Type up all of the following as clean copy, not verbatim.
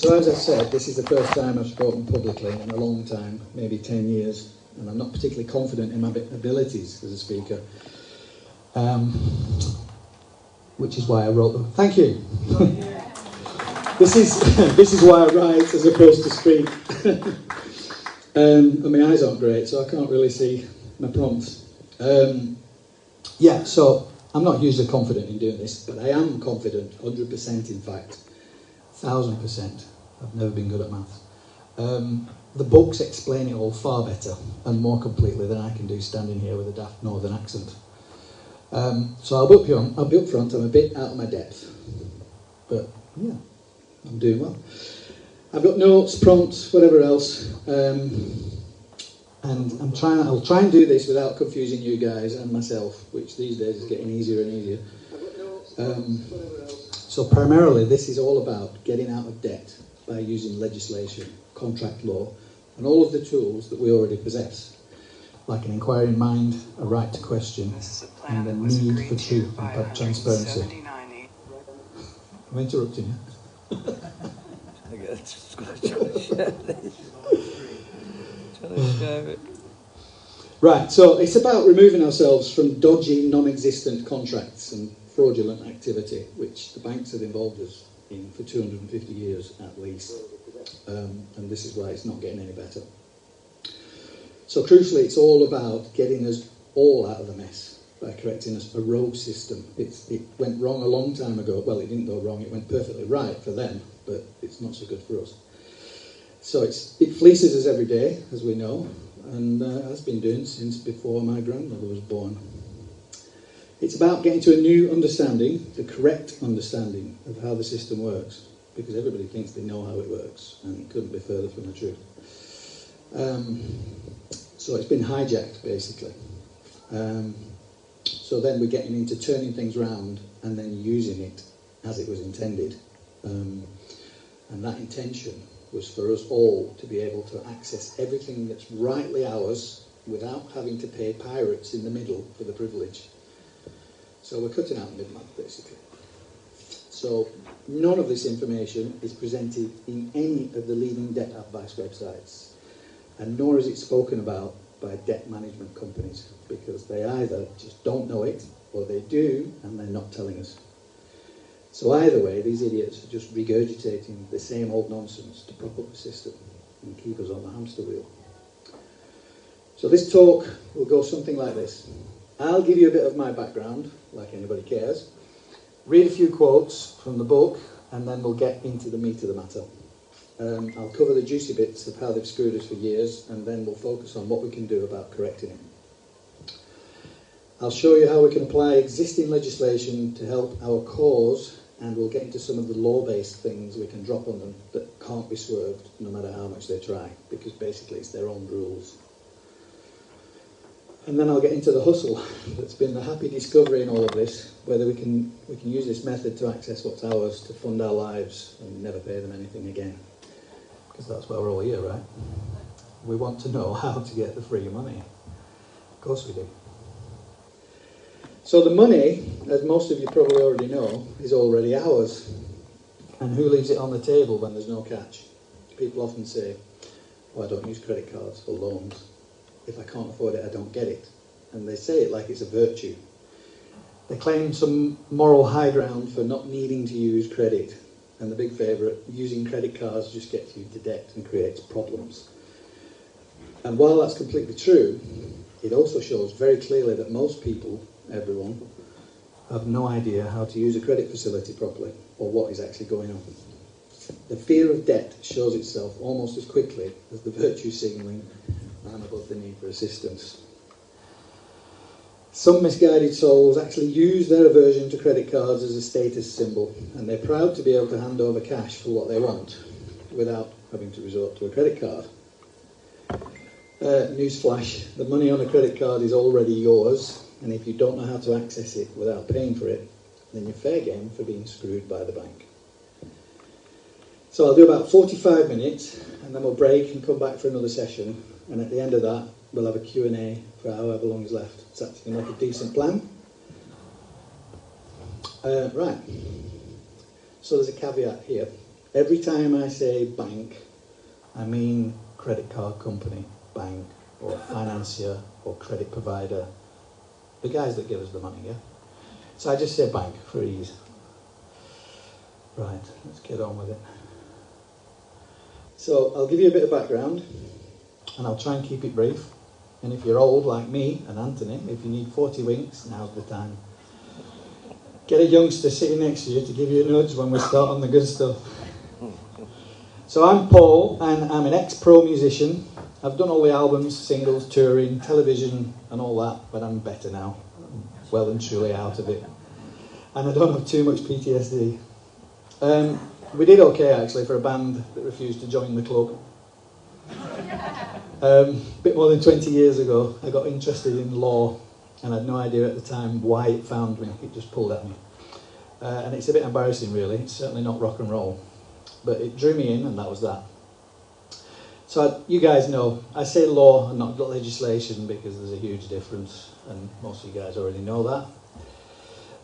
So as I said, this is the first time I've spoken publicly in a long time, maybe 10 years, and I'm not particularly confident in my abilities as a speaker, which is why I wrote them. Thank you. This is why I write as opposed to speak. And my eyes aren't great, so I can't really see my prompts. So I'm not hugely confident in doing this, but I am confident, 100% in fact, 1000%. I've never been good at maths. The books explain it all far better and more completely than I can do standing here with a daft northern accent. So I'll be up front, I'm a bit out of my depth, but yeah, I'm doing well. I've got notes, prompts, whatever else, and I'll try and do this without confusing you guys and myself, which these days is getting easier and easier. So primarily this is all about getting out of debt by using legislation, contract law, and all of the tools that we already possess, like an inquiring mind, a right to question, and the need for truth and transparency. I'm interrupting you. Right, so it's about removing ourselves from dodgy, non-existent contracts and fraudulent activity, which the banks have involved us in for 250 years at least, and this is why it's not getting any better. So crucially, it's all about getting us all out of the mess by correcting a rogue system. It went wrong a long time ago. Well, it didn't go wrong, it went perfectly right for them, but it's not so good for us. So it fleeces us every day, as we know, and has been doing since before my grandmother was born. It's about getting to a new understanding, the correct understanding of how the system works, because everybody thinks they know how it works, and it couldn't be further from the truth. So it's been hijacked, basically. So then we're getting into turning things round and then using it as it was intended. And that intention was for us all to be able to access everything that's rightly ours without having to pay pirates in the middle for the privilege. So we're cutting out the middleman, basically. So none of this information is presented in any of the leading debt advice websites, and nor is it spoken about by debt management companies, because they either just don't know it, or they do, and they're not telling us. So either way, these idiots are just regurgitating the same old nonsense to prop up the system and keep us on the hamster wheel. So this talk will go something like this. I'll give you a bit of my background, like anybody cares, read a few quotes from the book, and then we'll get into the meat of the matter. I'll cover the juicy bits of how they've screwed us for years, and then we'll focus on what we can do about correcting it. I'll show you how we can apply existing legislation to help our cause, and we'll get into some of the law-based things we can drop on them that can't be swerved no matter how much they try, because basically it's their own rules. And then I'll get into the hustle that's been the happy discovery in all of this, whether we can use this method to access what's ours, to fund our lives and never pay them anything again. Because that's why we're all here, right? We want to know how to get the free money. Of course we do. So the money, as most of you probably already know, is already ours. And who leaves it on the table when there's no catch? People often say, oh, I don't use credit cards or loans. If I can't afford it, I don't get it. And they say it like it's a virtue. They claim some moral high ground for not needing to use credit. And the big favourite, using credit cards just gets you into debt and creates problems. And while that's completely true, it also shows very clearly that most people, everyone, have no idea how to use a credit facility properly or what is actually going on. The fear of debt shows itself almost as quickly as the virtue signalling, I'm above the need for assistance. Some misguided souls actually use their aversion to credit cards as a status symbol, and they're proud to be able to hand over cash for what they want without having to resort to a credit card. Newsflash, the money on a credit card is already yours, and if you don't know how to access it without paying for it, then you're fair game for being screwed by the bank. So I'll do about 45 minutes, and then we'll break and come back for another session, and at the end of that, we'll have a Q&A for however long is left. Does that seem like a decent plan? Right. So there's a caveat here. Every time I say bank, I mean credit card company, bank, or financier, or credit provider, the guys that give us the money, yeah? So I just say bank for ease. Right, let's get on with it. So I'll give you a bit of background, and I'll try and keep it brief. And if you're old like me and Anthony, if you need 40 winks, now's the time. Get a youngster sitting next to you to give you a nudge when we start on the good stuff. So I'm Paul, and I'm an ex-pro musician. I've done all the albums, singles, touring, television, and all that, but I'm better now. I'm well and truly out of it. And I don't have too much PTSD. We did okay, actually, for a band that refused to join the club. A bit more than 20 years ago, I got interested in law, and I had no idea at the time why it found me. It just pulled at me. And it's a bit embarrassing, really. It's certainly not rock and roll. But it drew me in, and that was that. So you guys know, I say law and not legislation because there's a huge difference, and most of you guys already know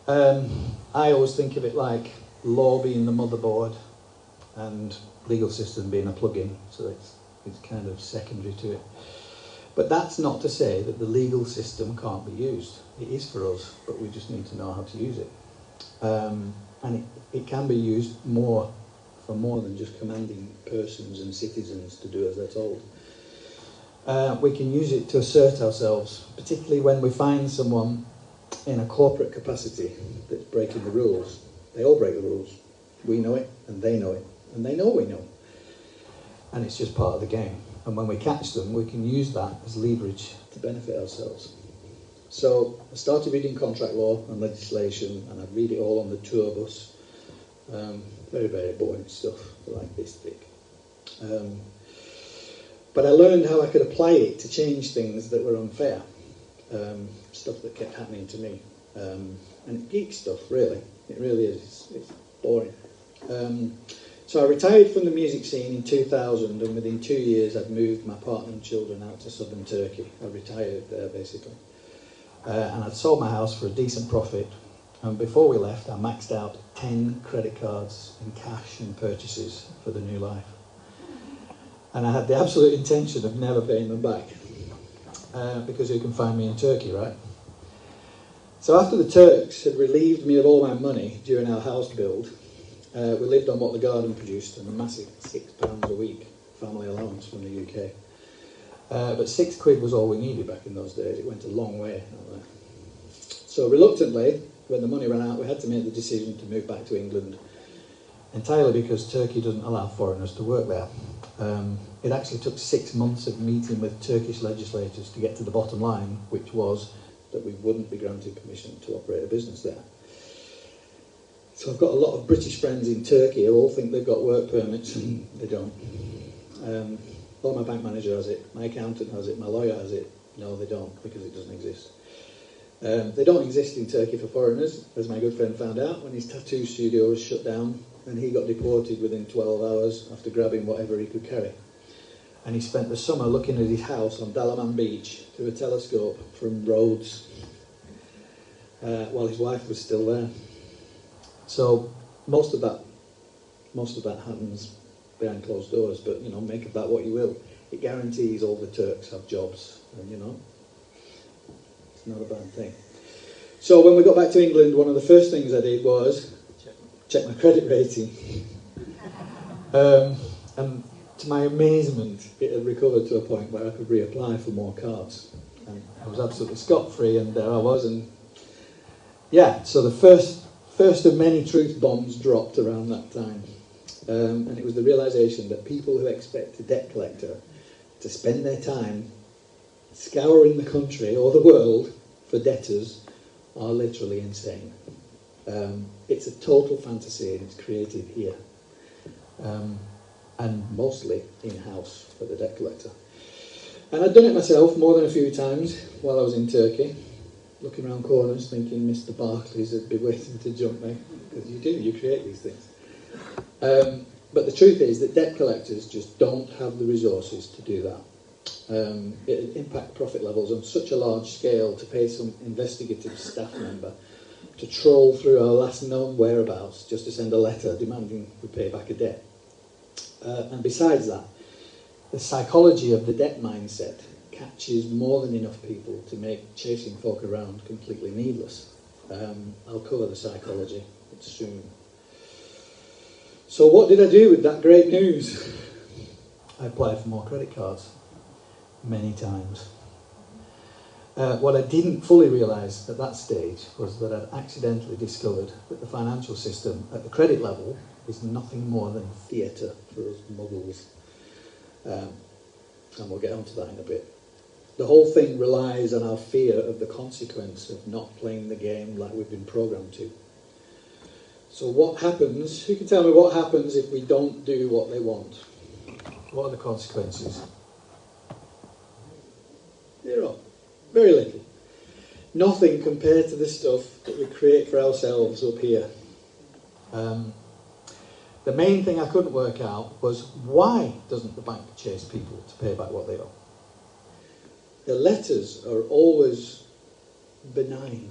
that. I always think of it like law being the motherboard and legal system being a plug-in, so it's kind of secondary to it. But that's not to say that the legal system can't be used. It is for us, but we just need to know how to use it. And it can be used for more than just commanding persons and citizens to do as they're told. We can use it to assert ourselves, particularly when we find someone in a corporate capacity that's breaking the rules. They all break the rules. We know it, and they know it, and they know we know. And it's just part of the game. And when we catch them, we can use that as leverage to benefit ourselves. So I started reading contract law and legislation, and I'd read it all on the tour bus. Very, very boring stuff, like this thick. But I learned how I could apply it to change things that were unfair. Stuff that kept happening to me. And it's geek stuff, really. It really is. It's boring. So I retired from the music scene in 2000, and within 2 years I'd moved my partner and children out to southern Turkey. I retired there, basically. And I'd sold my house for a decent profit. And before we left, I maxed out 10 credit cards in cash and purchases for the new life. And I had the absolute intention of never paying them back. Because who can find me in Turkey, right? So after the Turks had relieved me of all my money during our house build, we lived on what the garden produced, and a massive £6 a week family allowance from the UK. But £6 was all we needed back in those days. It went a long way out there. So reluctantly, when the money ran out, we had to make the decision to move back to England, entirely because Turkey doesn't allow foreigners to work there. It actually took 6 months of meeting with Turkish legislators to get to the bottom line, which was that we wouldn't be granted permission to operate a business there. So I've got a lot of British friends in Turkey who all think they've got work permits, and they don't. Well, my bank manager has it, my accountant has it, my lawyer has it. No, they don't, because it doesn't exist. They don't exist in Turkey for foreigners, as my good friend found out when his tattoo studio was shut down, and he got deported within 12 hours after grabbing whatever he could carry. And he spent the summer looking at his house on Dalaman Beach through a telescope from Rhodes, while his wife was still there. So most of that happens behind closed doors, but make of that what you will. It guarantees all the Turks have jobs, and it's not a bad thing. So when we got back to England, one of the first things I did was check my credit rating. And to my amazement, it had recovered to a point where I could reapply for more cards. And I was absolutely scot-free, and there I was. And yeah, so the first of many truth bombs dropped around that time. And it was the realisation that people who expect a debt collector to spend their time scouring the country or the world for debtors are literally insane. It's a total fantasy, and it's created here. And mostly in-house for the debt collector. And I'd done it myself more than a few times while I was in Turkey, looking around corners thinking Mr. Barclays would be waiting to jump me, because you create these things. But the truth is that debt collectors just don't have the resources to do that. It impact profit levels on such a large scale to pay some investigative staff member to troll through our last known whereabouts just to send a letter demanding we pay back a debt. And besides that, the psychology of the debt mindset catches more than enough people to make chasing folk around completely needless. I'll cover the psychology soon. So what did I do with that great news? I applied for more credit cards, many times. What I didn't fully realise at that stage was that I'd accidentally discovered that the financial system at the credit level is nothing more than theatre for us muggles. And we'll get onto that in a bit. The whole thing relies on our fear of the consequence of not playing the game like we've been programmed to. So what happens, who can tell me what happens if we don't do what they want? What are the consequences? Zero. Very little. Nothing compared to the stuff that we create for ourselves up here. The main thing I couldn't work out was, why doesn't the bank chase people to pay back what they owe? The letters are always benign,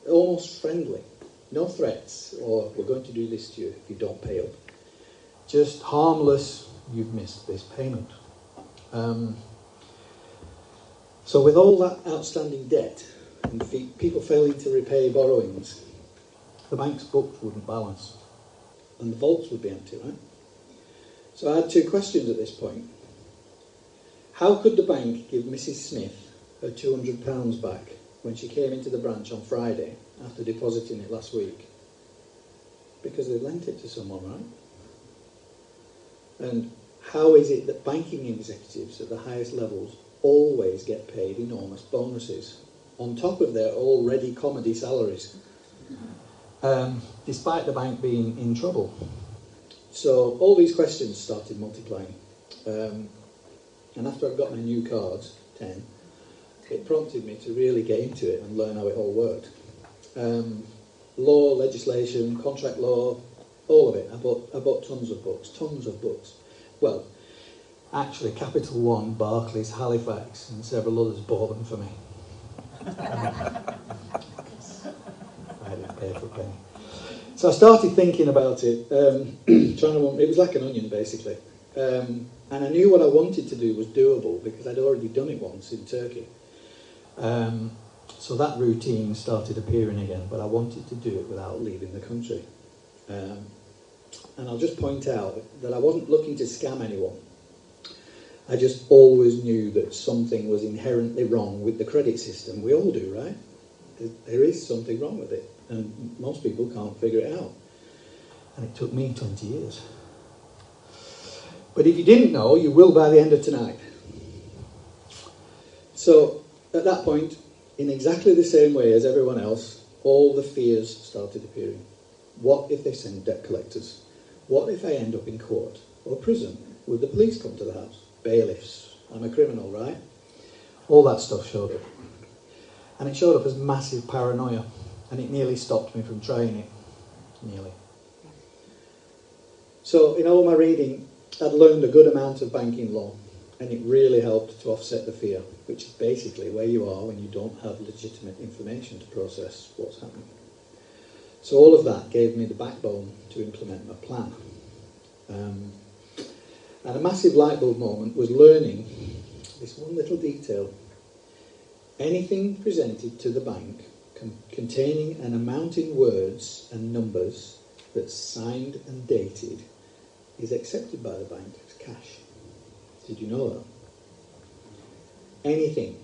almost friendly. No threats, or we're going to do this to you if you don't pay up. Just harmless, you've missed this payment. So with all that outstanding debt and people failing to repay borrowings, the bank's books wouldn't balance and the vaults would be empty, right? So I had two questions at this point. How could the bank give Mrs. Smith her £200 back when she came into the branch on Friday after depositing it last week? Because they'd lent it to someone, right? And how is it that banking executives at the highest levels always get paid enormous bonuses on top of their already comedy salaries, despite the bank being in trouble? So all these questions started multiplying. And after I got my new cards, 10, it prompted me to really get into it and learn how it all worked. Law, legislation, contract law, all of it. I bought tons of books. Well, actually, Capital One, Barclays, Halifax, and several others bought them for me. I didn't pay for a penny. So I started thinking about it, it was like an onion, basically. And I knew what I wanted to do was doable because I'd already done it once in Turkey. So that routine started appearing again, but I wanted to do it without leaving the country. And I'll just point out that I wasn't looking to scam anyone. I just always knew that something was inherently wrong with the credit system. We all do, right? There is something wrong with it, and most people can't figure it out. And it took me 20 years. But if you didn't know, you will by the end of tonight. So, at that point, in exactly the same way as everyone else, all the fears started appearing. What if they send debt collectors? What if I end up in court or prison? Would the police come to the house? Bailiffs. I'm a criminal, right? All that stuff showed up. And it showed up as massive paranoia. And it nearly stopped me from trying it. Nearly. So, in all my reading, I'd learned a good amount of banking law. And it really helped to offset the fear, which is basically where you are when you don't have legitimate information to process what's happening. So all of that gave me the backbone to implement my plan. And a massive light bulb moment was learning this one little detail. Anything presented to the bank containing an amount in words and numbers that's signed and dated is accepted by the bank as cash. Did you know that? Anything,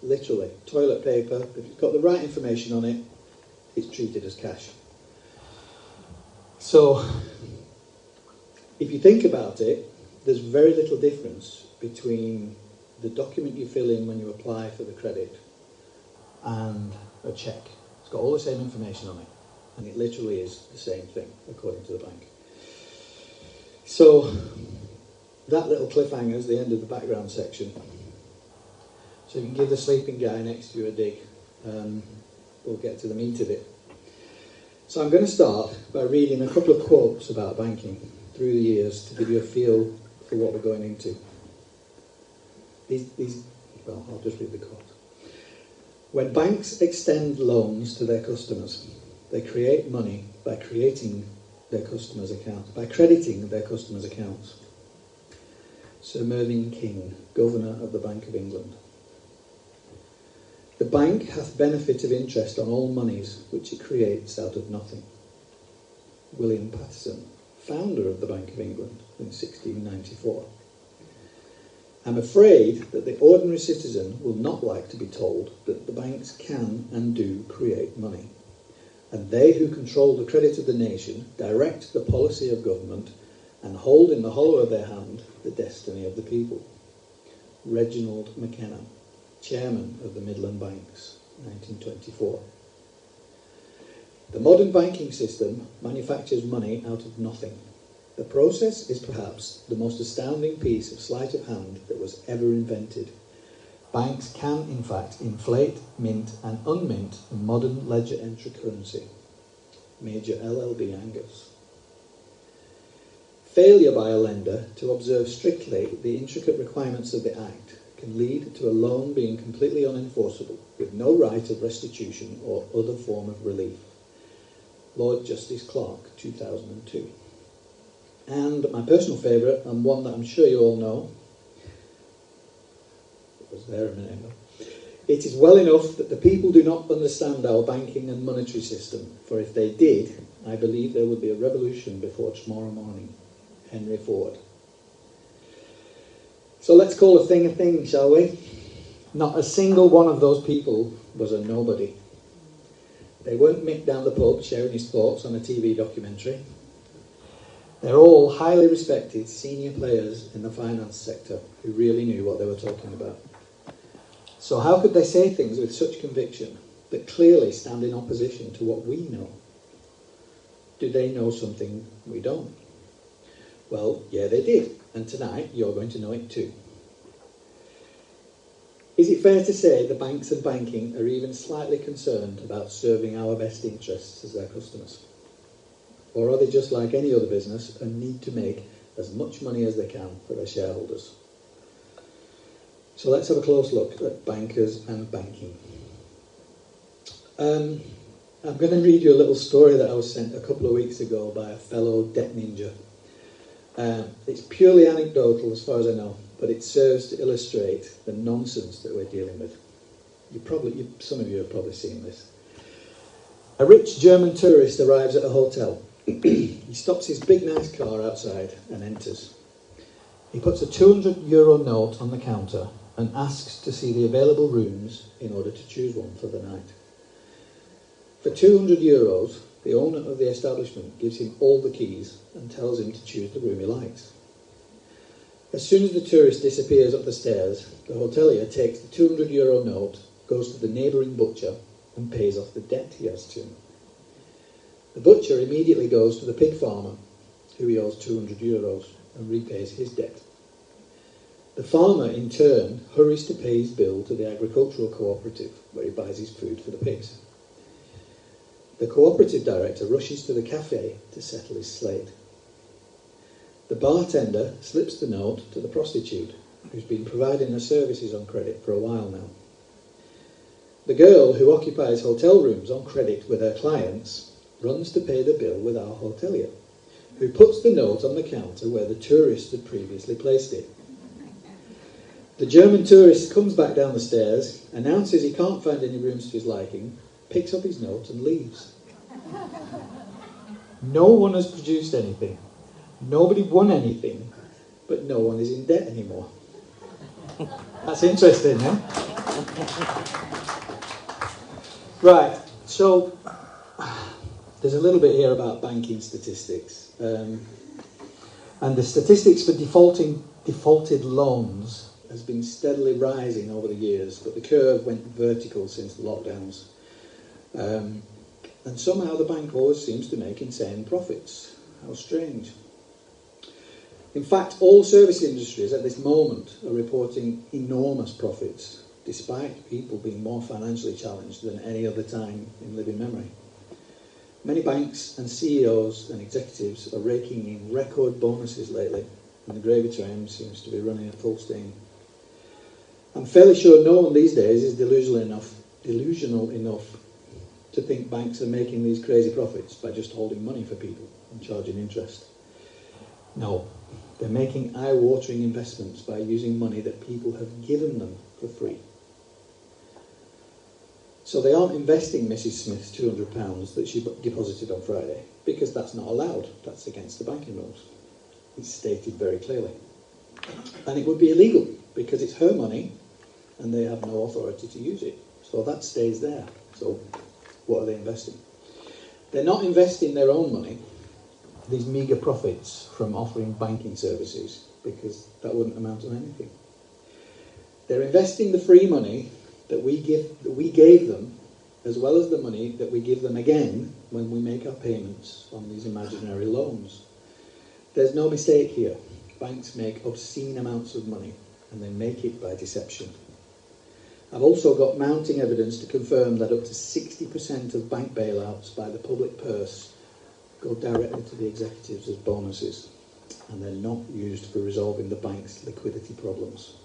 literally, toilet paper, if it's got the right information on it, it's treated as cash. So, if you think about it, there's very little difference between the document you fill in when you apply for the credit and a cheque. It's got all the same information on it, and it literally is the same thing, according to the bank. So, that little cliffhanger is the end of the background section. So you can give the sleeping guy next to you a dig. We'll get to the meat of it. So I'm going to start by reading a couple of quotes about banking through the years to give you a feel for what we're going into. I'll just read the quote. When banks extend loans to their customers, they create money by creating their customers' accounts, by crediting their customers' accounts. Sir Mervyn King, Governor of the Bank of England. The bank hath benefit of interest on all monies which it creates out of nothing. William Paterson, founder of the Bank of England in 1694. I'm afraid that the ordinary citizen will not like to be told that the banks can and do create money, and they who control the credit of the nation direct the policy of government and hold in the hollow of their hand the destiny of the people. Reginald McKenna, Chairman of the Midland Banks, 1924. The modern banking system manufactures money out of nothing. The process is perhaps the most astounding piece of sleight of hand that was ever invented. Banks can, in fact, inflate, mint and unmint a modern ledger entry currency. Major L.L.B. Angus. Failure by a lender to observe strictly the intricate requirements of the Act can lead to a loan being completely unenforceable, with no right of restitution or other form of relief. Lord Justice Clarke, 2002. And my personal favourite, and one that I'm sure you all know, it was there a minute ago. It is well enough that the people do not understand our banking and monetary system, for if they did, I believe there would be a revolution before tomorrow morning. Henry Ford. So let's call a thing, shall we? Not a single one of those people was a nobody. They weren't Mick down the pub sharing his thoughts on a TV documentary. They're all highly respected senior players in the finance sector who really knew what they were talking about. So how could they say things with such conviction that clearly stand in opposition to what we know? Do they know something we don't? Well, yeah, they did, and tonight you're going to know it too. Is it fair to say the banks and banking are even slightly concerned about serving our best interests as their customers? Or are they just like any other business and need to make as much money as they can for their shareholders? So let's have a close look at bankers and banking. I'm going to read you a little story that I was sent a couple of weeks ago by a fellow debt ninja. It's purely anecdotal as far as I know, but it serves to illustrate the nonsense that we're dealing with. Some of you have probably seen this. A rich German tourist arrives at a hotel. He stops his big nice car outside and enters. He puts a €200 note on the counter and asks to see the available rooms in order to choose one for the night. For €200, the owner of the establishment gives him all the keys and tells him to choose the room he likes. As soon as the tourist disappears up the stairs, the hotelier takes the €200 note, goes to the neighbouring butcher and pays off the debt he has to him. The butcher immediately goes to the pig farmer, who he owes €200, and repays his debt. The farmer, in turn, hurries to pay his bill to the agricultural cooperative, where he buys his food for the pigs. The cooperative director rushes to the cafe to settle his slate. The bartender slips the note to the prostitute, who's been providing her services on credit for a while now. The girl, who occupies hotel rooms on credit with her clients, runs to pay the bill with our hotelier, who puts the note on the counter where the tourist had previously placed it. The German tourist comes back down the stairs, announces he can't find any rooms to his liking, picks up his note and leaves. No one has produced anything. Nobody won anything, but no one is in debt anymore. That's interesting, eh? Right, so there's a little bit here about banking statistics. And the statistics for defaulted loans has been steadily rising over the years, but the curve went vertical since the lockdowns. And somehow the bank always seems to make insane profits. How strange. In fact, all service industries at this moment are reporting enormous profits, despite people being more financially challenged than any other time in living memory. Many banks and CEOs and executives are raking in record bonuses lately, and the gravy train seems to be running at full steam. I'm fairly sure no one these days is delusional enough to think banks are making these crazy profits by just holding money for people and charging interest. No, they're making eye-watering investments by using money that people have given them for free. So they aren't investing Mrs. Smith's £200 that she deposited on Friday, because that's not allowed. That's against the banking rules. It's stated very clearly. And it would be illegal, because it's her money and they have no authority to use it. So that stays there. So what are they investing? They're not investing their own money, these meagre profits from offering banking services, because that wouldn't amount to anything. They're investing the free money that we gave them, as well as the money that we give them again when we make our payments on these imaginary loans. There's no mistake here. Banks make obscene amounts of money, and they make it by deception. I've also got mounting evidence to confirm that up to 60% of bank bailouts by the public purse go directly to the executives as bonuses, and they're not used for resolving the bank's liquidity problems.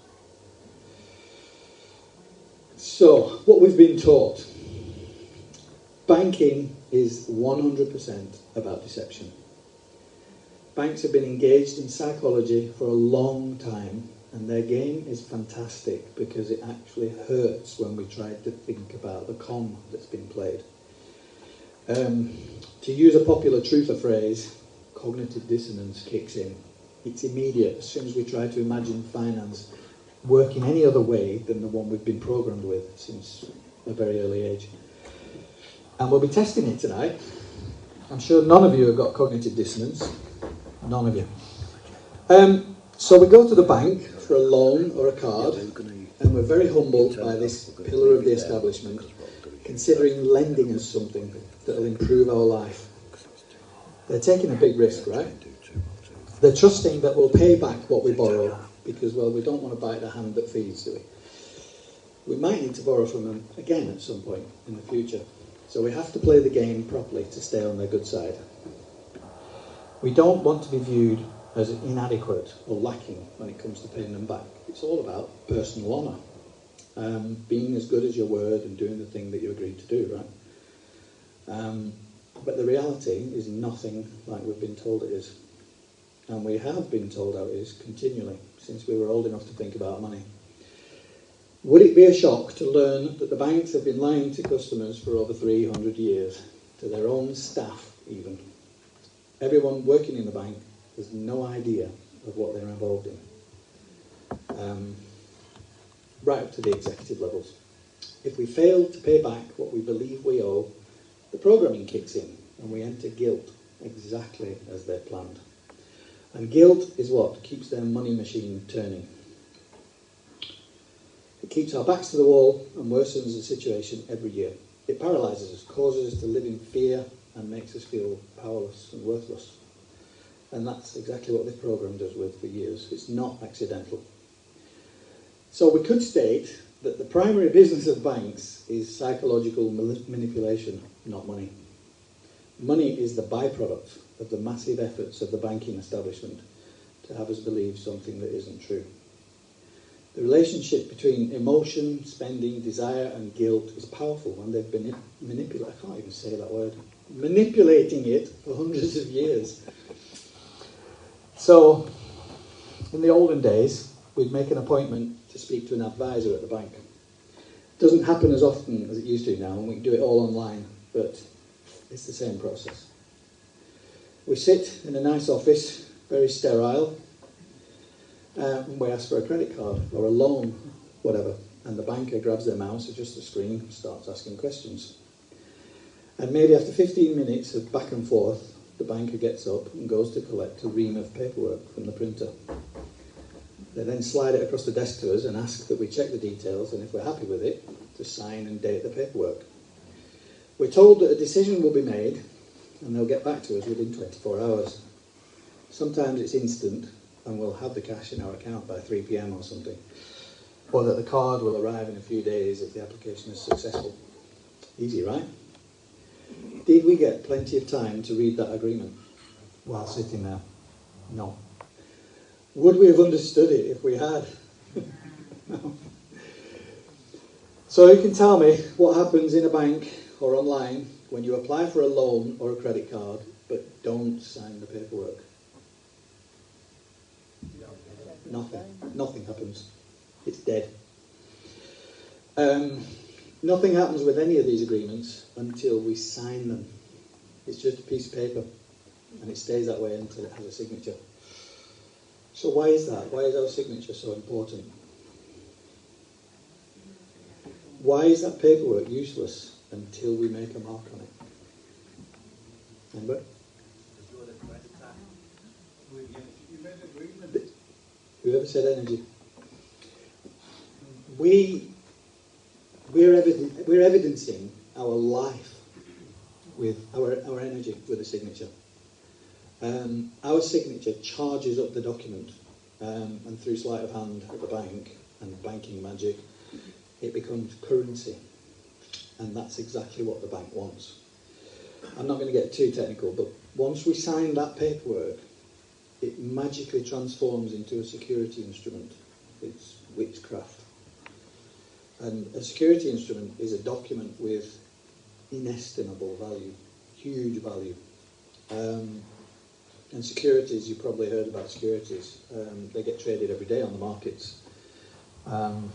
So, what we've been taught. Banking is 100% about deception. Banks have been engaged in psychology for a long time, and their game is fantastic because it actually hurts when we try to think about the con that's been played. To use a popular truther phrase, cognitive dissonance kicks in. It's immediate as soon as we try to imagine finance working any other way than the one we've been programmed with since a very early age. And we'll be testing it tonight. I'm sure none of you have got cognitive dissonance. None of you. So we go to the bank for a loan or a card, and we're very humbled by this pillar of the establishment, considering lending us something that will improve our life. They're taking a big risk, right? They're trusting that we'll pay back what we borrow, because, well, we don't want to bite the hand that feeds, do we? We might need to borrow from them again at some point in the future. So we have to play the game properly to stay on their good side. We don't want to be viewed as inadequate or lacking when it comes to paying them back. It's all about personal honour. Being as good as your word and doing the thing that you agreed to do, right? But the reality is nothing like we've been told it is. And we have been told how it is continually since we were old enough to think about money. Would it be a shock to learn that the banks have been lying to customers for over 300 years, to their own staff even? Everyone working in the bank has no idea of what they're involved in, right up to the executive levels. If we fail to pay back what we believe we owe, the programming kicks in and we enter guilt exactly as they're planned. And guilt is what keeps their money machine turning. It keeps our backs to the wall and worsens the situation every year. It paralyses us, causes us to live in fear, and makes us feel powerless and worthless. And that's exactly what this programme does with for years. It's not accidental. So we could state that the primary business of banks is psychological manipulation, not money. Money is the byproduct of the massive efforts of the banking establishment to have us believe something that isn't true. The relationship between emotion, spending, desire and guilt is powerful, and they've been manipulating, I can't even say that word, manipulating it for hundreds of years. So, in the olden days, we'd make an appointment to speak to an advisor at the bank. It doesn't happen as often as it used to now, and we can do it all online, but it's the same process. We sit in a nice office, very sterile, and we ask for a credit card or a loan, whatever, and the banker grabs their mouse, adjusts the screen, and starts asking questions. And maybe after 15 minutes of back and forth, the banker gets up and goes to collect a ream of paperwork from the printer. They then slide it across the desk to us and ask that we check the details, and if we're happy with it, to sign and date the paperwork. We're told that a decision will be made, and they'll get back to us within 24 hours. Sometimes it's instant, and we'll have the cash in our account by 3 p.m. or something. Or that the card will arrive in a few days if the application is successful. Easy, right? Did we get plenty of time to read that agreement while sitting there? No. Would we have understood it if we had? No. So you can tell me what happens in a bank or online when you apply for a loan or a credit card, but don't sign the paperwork? Nothing happens. It's dead. Nothing happens with any of these agreements until we sign them. It's just a piece of paper, and it stays that way until it has a signature. So why is that? Why is our signature so important? Why is that paperwork useless until we make a mark on it? Anybody? Whoever said energy? We're evidencing our life with our energy with a signature. Our signature charges up the document, and through sleight of hand at the bank and banking magic, it becomes currency, and that's exactly what the bank wants. I'm not going to get too technical, but once we sign that paperwork, it magically transforms into a security instrument. It's witchcraft. And a security instrument is a document with inestimable value, huge value. And securities, you probably heard about securities. They get traded every day on the markets. And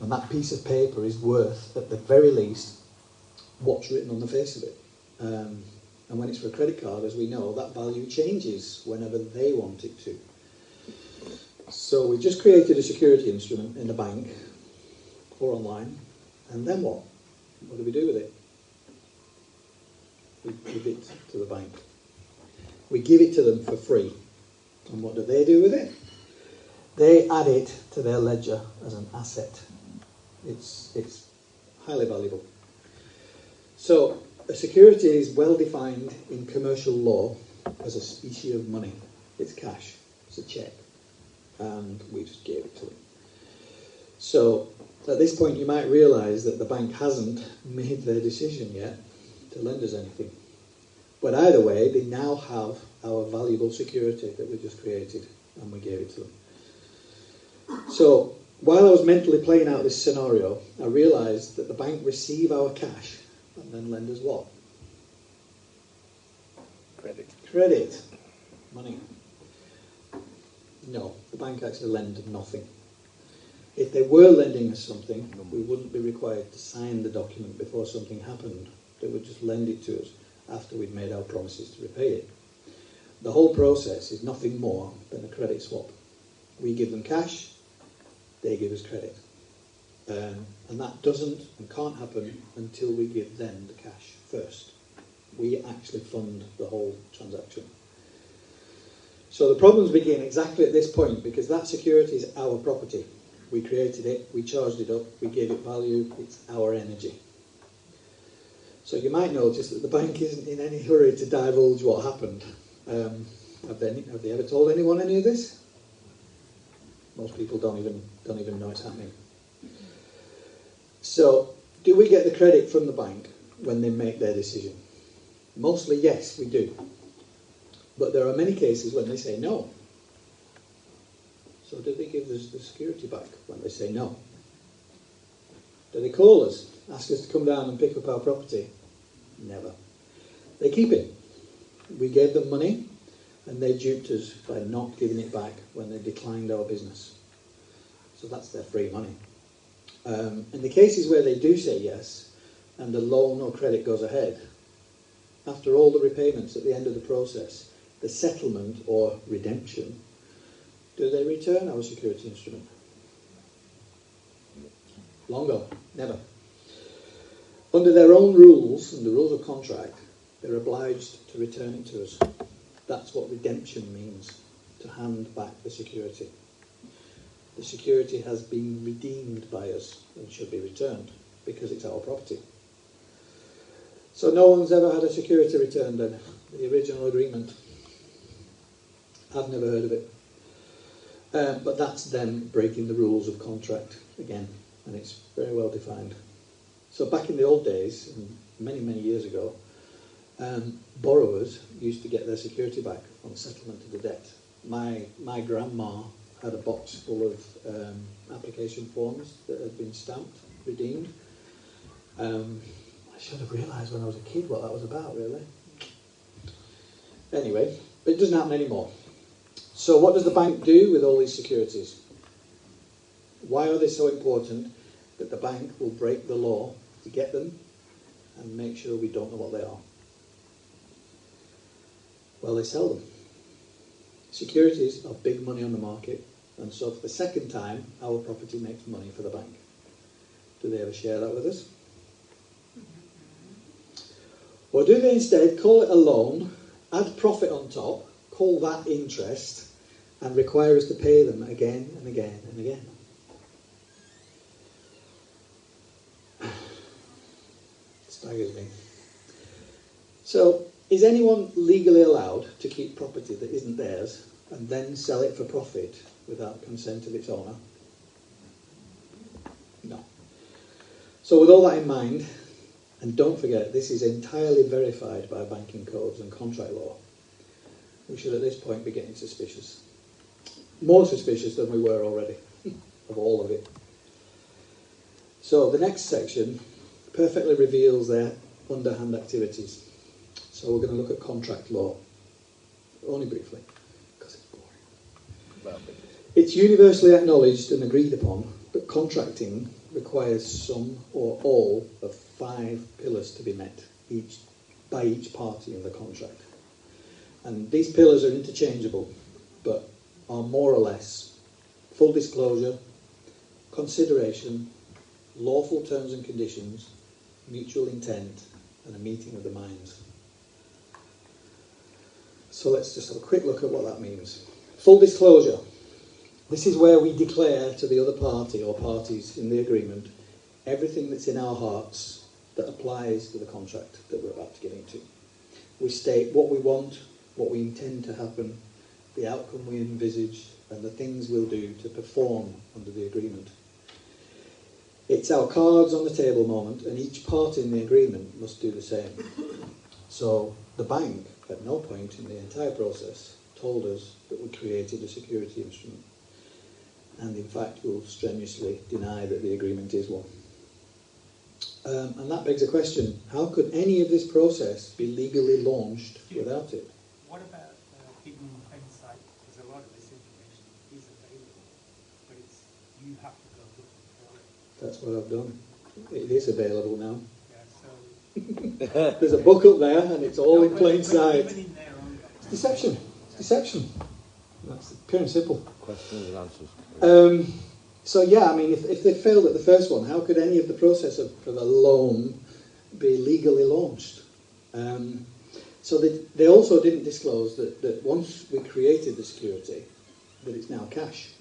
that piece of paper is worth, at the very least, what's written on the face of it. And when it's for a credit card, as we know, that value changes whenever they want it to. So we just created a security instrument in the bank or online, and then what? What do we do with it? We give it to the bank. We give it to them for free. And what do they do with it? They add it to their ledger as an asset. It's highly valuable. So a security is well defined in commercial law as a specie of money. It's cash. It's a cheque. And we just gave it to them. So at this point you might realise that the bank hasn't made their decision yet to lend us anything. But either way, they now have our valuable security that we just created, and we gave it to them. So while I was mentally playing out this scenario, I realised that the bank receive our cash and then lend us what? Credit. Money. No, the bank actually lend nothing. If they were lending us something, we wouldn't be required to sign the document before something happened. They would just lend it to us after we'd made our promises to repay it. The whole process is nothing more than a credit swap. We give them cash, they give us credit. And that doesn't and can't happen until we give them the cash first. We actually fund the whole transaction. So the problems begin exactly at this point, because that security is our property. We created it, we charged it up, we gave it value, it's our energy. So you might notice that the bank isn't in any hurry to divulge what happened. Have they ever told anyone any of this? Most people don't even know it's happening. So, do we get the credit from the bank when they make their decision? Mostly yes, we do. But there are many cases when they say no. So do they give us the security back when they say no? Do they call us, ask us to come down and pick up our property? Never. They keep it. We gave them money, and they duped us by not giving it back when they declined our business. So that's their free money. In the cases where they do say yes, and the loan or credit goes ahead, after all the repayments at the end of the process, the settlement or redemption, do they return our security instrument? Long gone. Never. Under their own rules, and the rules of contract, they're obliged to return it to us. That's what redemption means, to hand back the security. The security has been redeemed by us and should be returned because it's our property. So no one's ever had a security returned then, the original agreement. I've never heard of it. But that's them breaking the rules of contract again, and it's very well defined. So back in the old days, many, many years ago, borrowers used to get their security back on settlement of the debt. My grandma had a box full of should have realised when I was a kid what that was about, really. Anyway, but it doesn't happen anymore. So what does the bank do with all these securities? Why are they so important that the bank will break the law to get them and make sure we don't know what they are? Well, they sell them. Securities are big money on the market, and so for the second time, our property makes money for the bank. Do they ever share that with us? Or do they instead call it a loan, add profit on top, call that interest, and require us to pay them again and again and again? Staggers me. So, is anyone legally allowed to keep property that isn't theirs and then sell it for profit without consent of its owner? No. So with all that in mind, and don't forget, this is entirely verified by banking codes and contract law, we should at this point be getting suspicious. More suspicious than we were already, of all of it. So the next section perfectly reveals their underhand activities. So we're going to look at contract law, only briefly, because it's boring. It's universally acknowledged and agreed upon that contracting requires some or all of 5 pillars to be met by each party in the contract. And these pillars are interchangeable, but are more or less full disclosure, consideration, lawful terms and conditions, mutual intent, and a meeting of the minds. So let's just have a quick look at what that means. Full disclosure. This is where we declare to the other party or parties in the agreement everything that's in our hearts that applies to the contract that we're about to get into. We state what we want, what we intend to happen, the outcome we envisage, and the things we'll do to perform under the agreement. It's our cards on the table moment, and each party in the agreement must do the same. So the bank, at no point in the entire process, told us that we created a security instrument. And in fact will strenuously deny that the agreement is one. And that begs a question: how could any of this process be legally launched without it? What about hidden hindsight? Because a lot of this information is available, but you have to go looking for it. That's what I've done. It is available now. Yeah, so there's a book up there, and it's all in plain sight. In there, it's deception. It's deception. That's pure and simple. Questions and answers. So yeah, I mean, if they failed at the first one, how could any of the process for the loan be legally launched? So they also didn't disclose that once we created the security, that it's now cash,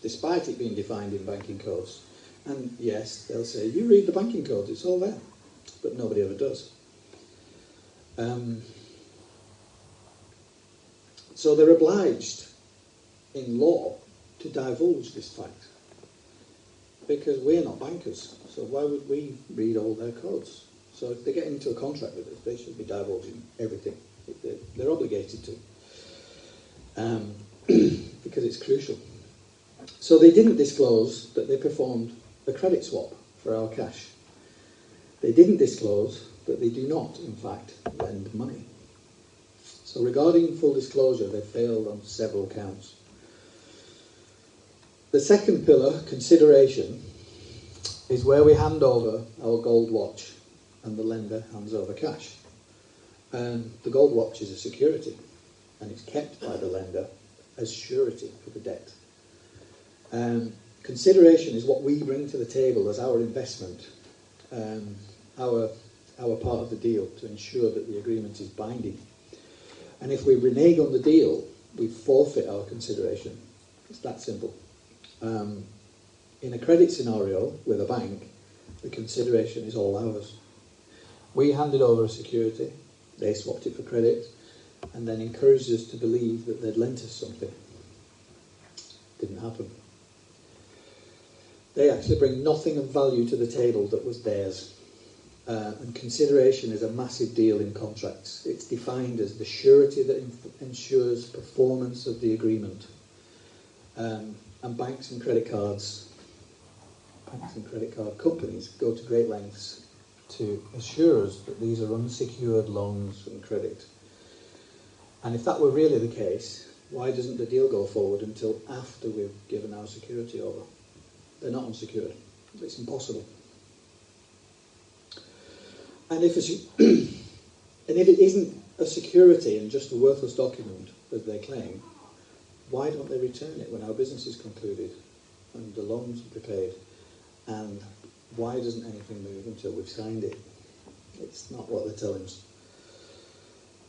despite it being defined in banking codes. And yes, they'll say, you read the banking codes, it's all there. But nobody ever does. So they're obliged in law to divulge this fact, because we're not bankers, so why would we read all their codes? So if they get into a contract with us, they should be divulging everything. They're obligated to, because it's crucial. So they didn't disclose that they performed a credit swap for our cash. They didn't disclose that they do not, in fact, lend money. So regarding full disclosure, they failed on several counts. The second pillar, consideration, is where we hand over our gold watch and the lender hands over cash. And the gold watch is a security, and it's kept by the lender as surety for the debt. Consideration is what we bring to the table as our investment, our part of the deal, to ensure that the agreement is binding. And if we renege on the deal, we forfeit our consideration. It's that simple. In a credit scenario with a bank, the consideration is all ours. We handed over a security, they swapped it for credit, and then encouraged us to believe that they'd lent us something. Didn't happen. They actually bring nothing of value to the table that was theirs. And consideration is a massive deal in contracts. It's defined as the surety that ensures performance of the agreement. And banks and credit card companies go to great lengths to assure us that these are unsecured loans and credit. And if that were really the case, why doesn't the deal go forward until after we've given our security over? They're not unsecured. It's impossible. And if it isn't a security and just a worthless document, as they claim, why don't they return it when our business is concluded and the loans are prepaid? And why doesn't anything move until we've signed it? It's not what they're telling us.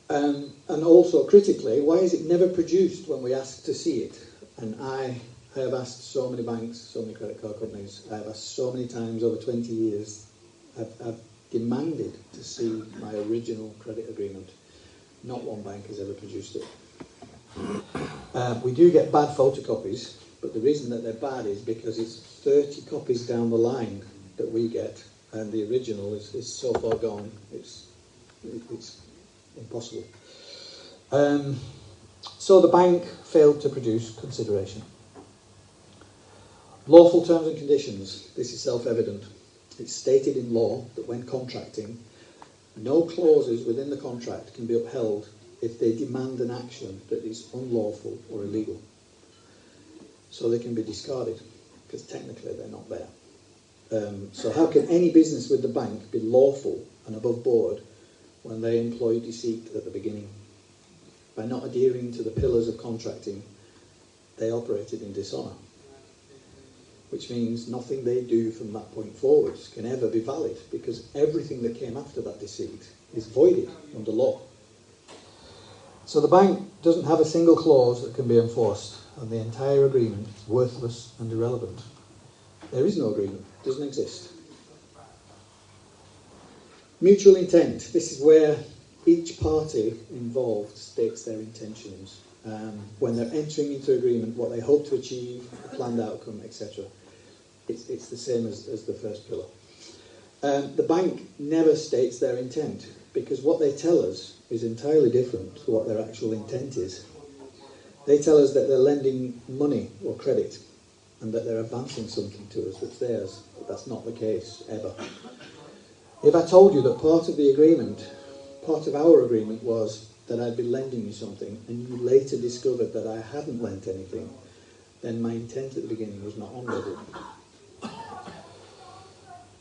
And also, critically, why is it never produced when we ask to see it? And I have asked so many banks, so many credit card companies, I have asked so many times over 20 years, I've demanded to see my original credit agreement. Not one bank has ever produced it. We do get bad photocopies, but the reason that they're bad is because it's 30 copies down the line that we get, and the original is so far gone, it's impossible. So the bank failed to produce consideration. Lawful terms and conditions. This is self-evident. It's stated in law that when contracting, no clauses within the contract can be upheld if they demand an action that is unlawful or illegal. So they can be discarded, because technically they're not there. So how can any business with the bank be lawful and above board when they employ deceit at the beginning? By not adhering to the pillars of contracting, they operated in dishonour, which means nothing they do from that point forwards can ever be valid, because everything that came after that deceit is voided under law. So the bank doesn't have a single clause that can be enforced, and the entire agreement is worthless and irrelevant. There is no agreement, it doesn't exist. Mutual intent. This is where each party involved states their intentions when they're entering into agreement, what they hope to achieve, the planned outcome, etc. It's the same as the first pillar. The bank never states their intent, because what they tell us is entirely different to what their actual intent is. They tell us that they're lending money or credit and that they're advancing something to us that's theirs, but that's not the case, ever. If I told you that part of our agreement was that I'd be lending you something, and you later discovered that I hadn't lent anything, then my intent at the beginning was not honourable.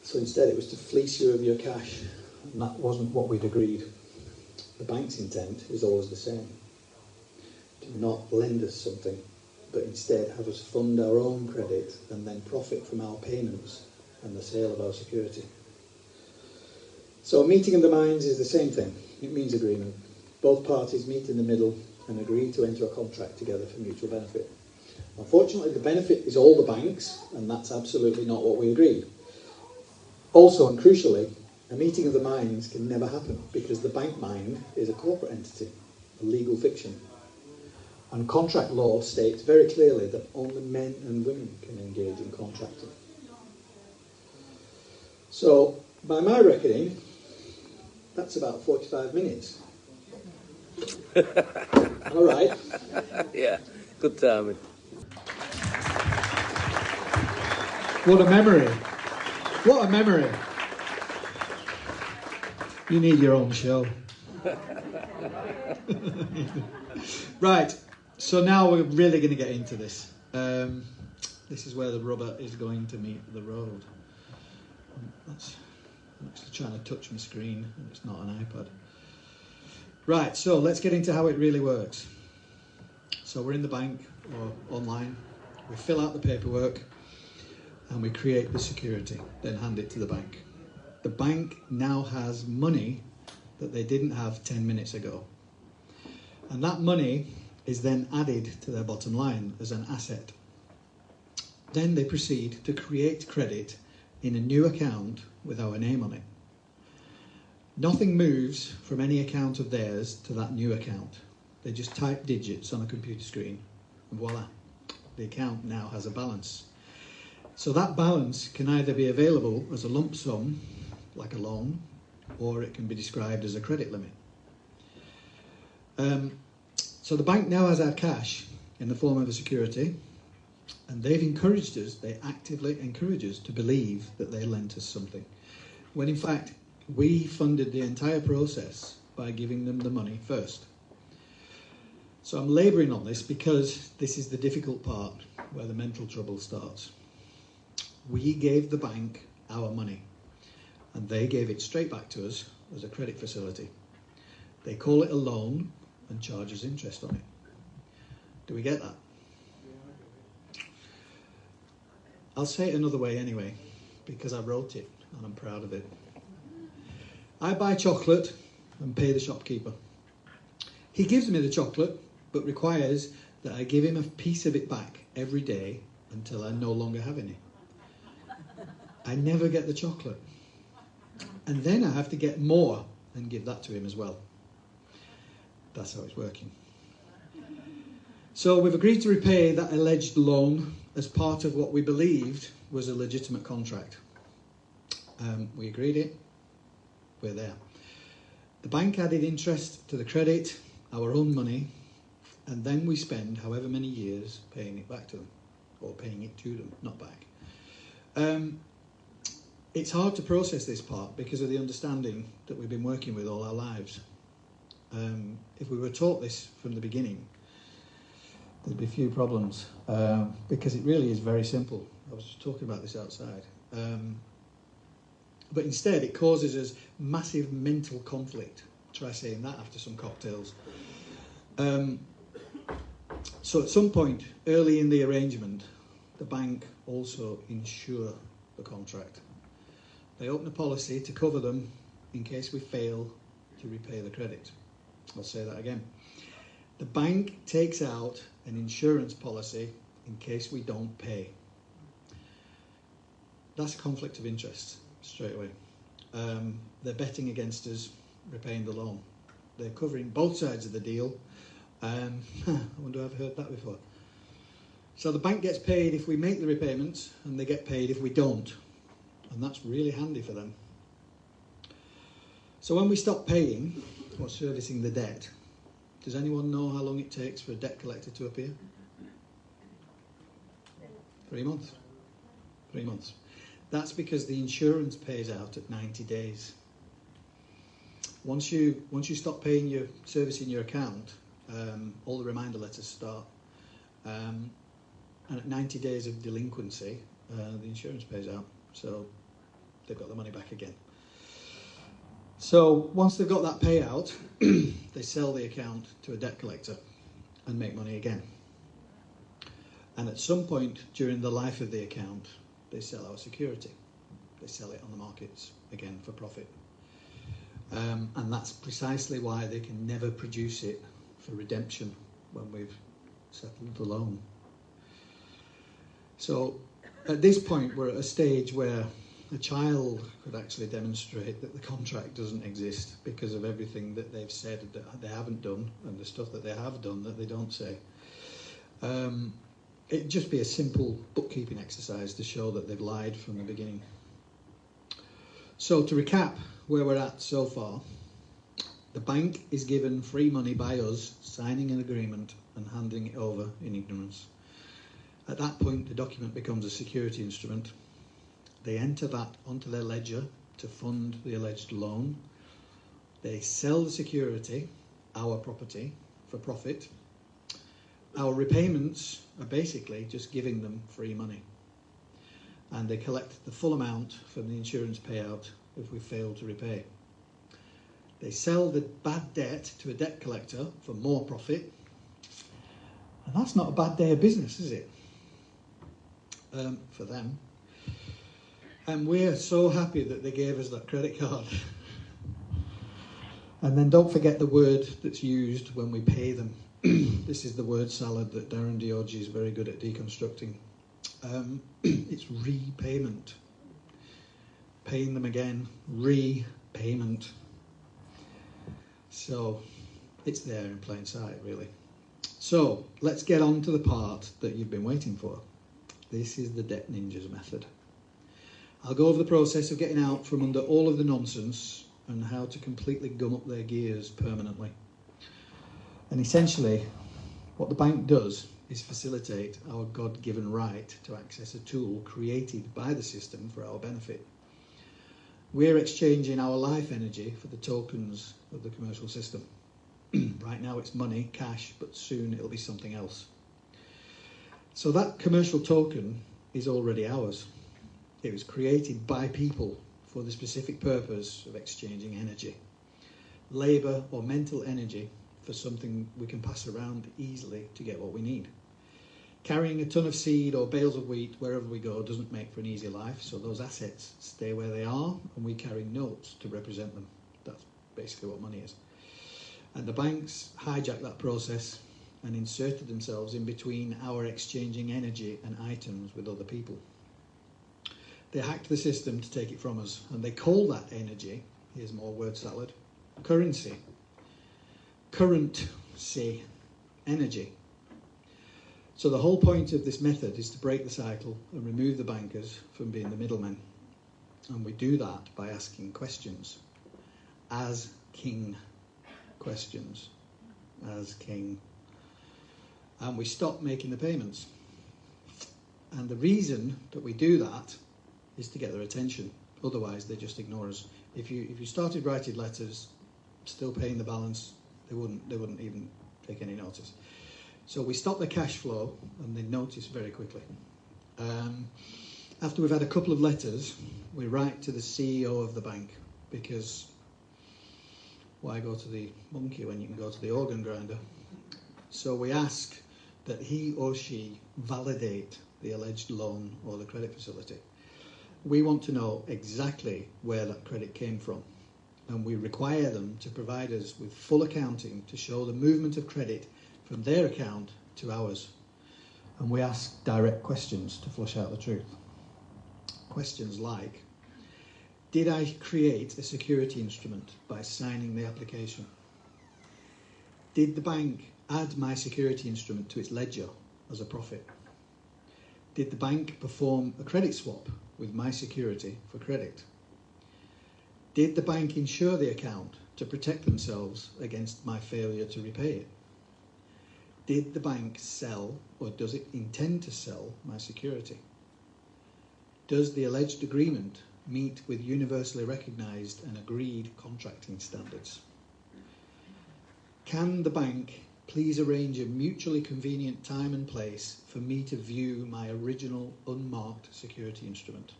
So instead it was to fleece you of your cash, and that wasn't what we'd agreed. The bank's intent is always the same. To not lend us something, but instead have us fund our own credit and then profit from our payments and the sale of our security. So a meeting of the minds is the same thing. It means agreement. Both parties meet in the middle and agree to enter a contract together for mutual benefit. Unfortunately, the benefit is all the banks, and that's absolutely not what we agreed. Also, and crucially, a meeting of the minds can never happen, because the bank mind is a corporate entity, a legal fiction. And contract law states very clearly that only men and women can engage in contracting. So, by my reckoning, that's about 45 minutes. All right. Yeah, good timing. What a memory. What a memory. You need your own show. Right, so now we're really going to get into this. This is where the rubber is going to meet the road. I'm actually trying to touch my screen, and it's not an iPad. Right, so let's get into how it really works. So we're in the bank or online, we fill out the paperwork, and we create the security, then hand it to the bank. The bank now has money that they didn't have 10 minutes ago. And that money is then added to their bottom line as an asset. Then they proceed to create credit in a new account with our name on it. Nothing moves from any account of theirs to that new account. They just type digits on a computer screen, and voila, the account now has a balance. So that balance can either be available as a lump sum, like a loan, or it can be described as a credit limit. So the bank now has our cash in the form of a security, and they've encouraged us, they actively encourage us to believe that they lent us something, when in fact We funded the entire process by giving them the money first. So I'm labouring on this because this is the difficult part where the mental trouble starts. We gave the bank our money and they gave it straight back to us as a credit facility. They call it a loan and charge us interest on it. Do we get that? I'll say it another way anyway, because I wrote it and I'm proud of it. I buy chocolate and pay the shopkeeper. He gives me the chocolate, but requires that I give him a piece of it back every day until I no longer have any. I never get the chocolate. And then I have to get more and give that to him as well. That's how it's working. So we've agreed to repay that alleged loan as part of what we believed was a legitimate contract. We agreed it. We're there. The bank added interest to the credit, our own money, and then we spend however many years paying it back to them, or paying it to them, not back. It's hard to process this part because of the understanding that we've been working with all our lives. If we were taught this from the beginning, there'd be few problems, because it really is very simple. I was just talking about this outside. But instead it causes us massive mental conflict. Try saying that after some cocktails. So at some point early in the arrangement, the bank also insure the contract. They open a policy to cover them in case we fail to repay the credit. I'll say that again. The bank takes out an insurance policy in case we don't pay. That's a conflict of interest straight away. They're betting against us repaying the loan. They're covering both sides of the deal. I wonder if I've heard that before. So the bank gets paid if we make the repayments and they get paid if we don't. And that's really handy for them. So when we stop paying or servicing the debt, does anyone know how long it takes for a debt collector to appear? 3 months. 3 months. That's because the insurance pays out at 90 days. Once you stop paying your servicing your account, all the reminder letters start, and at 90 days of delinquency, the insurance pays out, so they've got the money back again. So once they've got that payout, they sell the account to a debt collector and make money again. And at some point during the life of the account, they sell our security. They sell it on the markets again for profit. And that's precisely why they can never produce it for redemption when we've settled the loan. So at this point, we're at a stage where a child could actually demonstrate that the contract doesn't exist because of everything that they've said that they haven't done and the stuff that they have done that they don't say. It'd just be a simple bookkeeping exercise to show that they've lied from the beginning. So to recap where we're at so far, the bank is given free money by us, signing an agreement and handing it over in ignorance. At that point, the document becomes a security instrument. They enter that onto their ledger to fund the alleged loan. They sell the security, our property, for profit. Our repayments are basically just giving them free money. And they collect the full amount from the insurance payout if we fail to repay. They sell the bad debt to a debt collector for more profit. And that's not a bad day of business, is it? For them. And we're so happy that they gave us that credit card. And then don't forget the word that's used when we pay them. This is the word salad that Darren Dioggi is very good at deconstructing. It's repayment. Paying them again, repayment. So it's there in plain sight, really. So let's get on to the part that you've been waiting for. This is the Debt Ninjas method. I'll go over the process of getting out from under all of the nonsense and how to completely gum up their gears permanently. And essentially, what the bank does is facilitate our God-given right to access a tool created by the system for our benefit. We're exchanging our life energy for the tokens of the commercial system. Right now it's money, cash, but soon it'll be something else. So that commercial token is already ours. It was created by people for the specific purpose of exchanging energy. Labour or mental energy for something we can pass around easily to get what we need. Carrying a ton of seed or bales of wheat wherever we go doesn't make for an easy life, so those assets stay where they are and we carry notes to represent them. That's basically what money is. And the banks hijacked that process and inserted themselves in between our exchanging energy and items with other people. They hacked the system to take it from us, and they call that energy, here's more word salad, currency. Currency, energy. So the whole point of this method is to break the cycle and remove the bankers from being the middlemen. And we do that by asking questions. As king questions. As king. And we stop making the payments. And the reason that we do that is to get their attention. Otherwise, they just ignore us. If you started writing letters, still paying the balance, they wouldn't even take any notice. So we stop the cash flow, and they notice very quickly. After we've had a couple of letters, we write to the CEO of the bank, because why go to the monkey when you can go to the organ grinder? So we ask that he or she validate the alleged loan or the credit facility. We want to know exactly where that credit came from, and we require them to provide us with full accounting to show the movement of credit from their account to ours. And we ask direct questions to flush out the truth. Questions like, did I create a security instrument by signing the application? Did the bank add my security instrument to its ledger as a profit? Did the bank perform a credit swap with my security for credit? Did the bank insure the account to protect themselves against my failure to repay it? Did the bank sell, or does it intend to sell, my security? Does the alleged agreement meet with universally recognised and agreed contracting standards? Can the bank please arrange a mutually convenient time and place for me to view my original unmarked security instrument?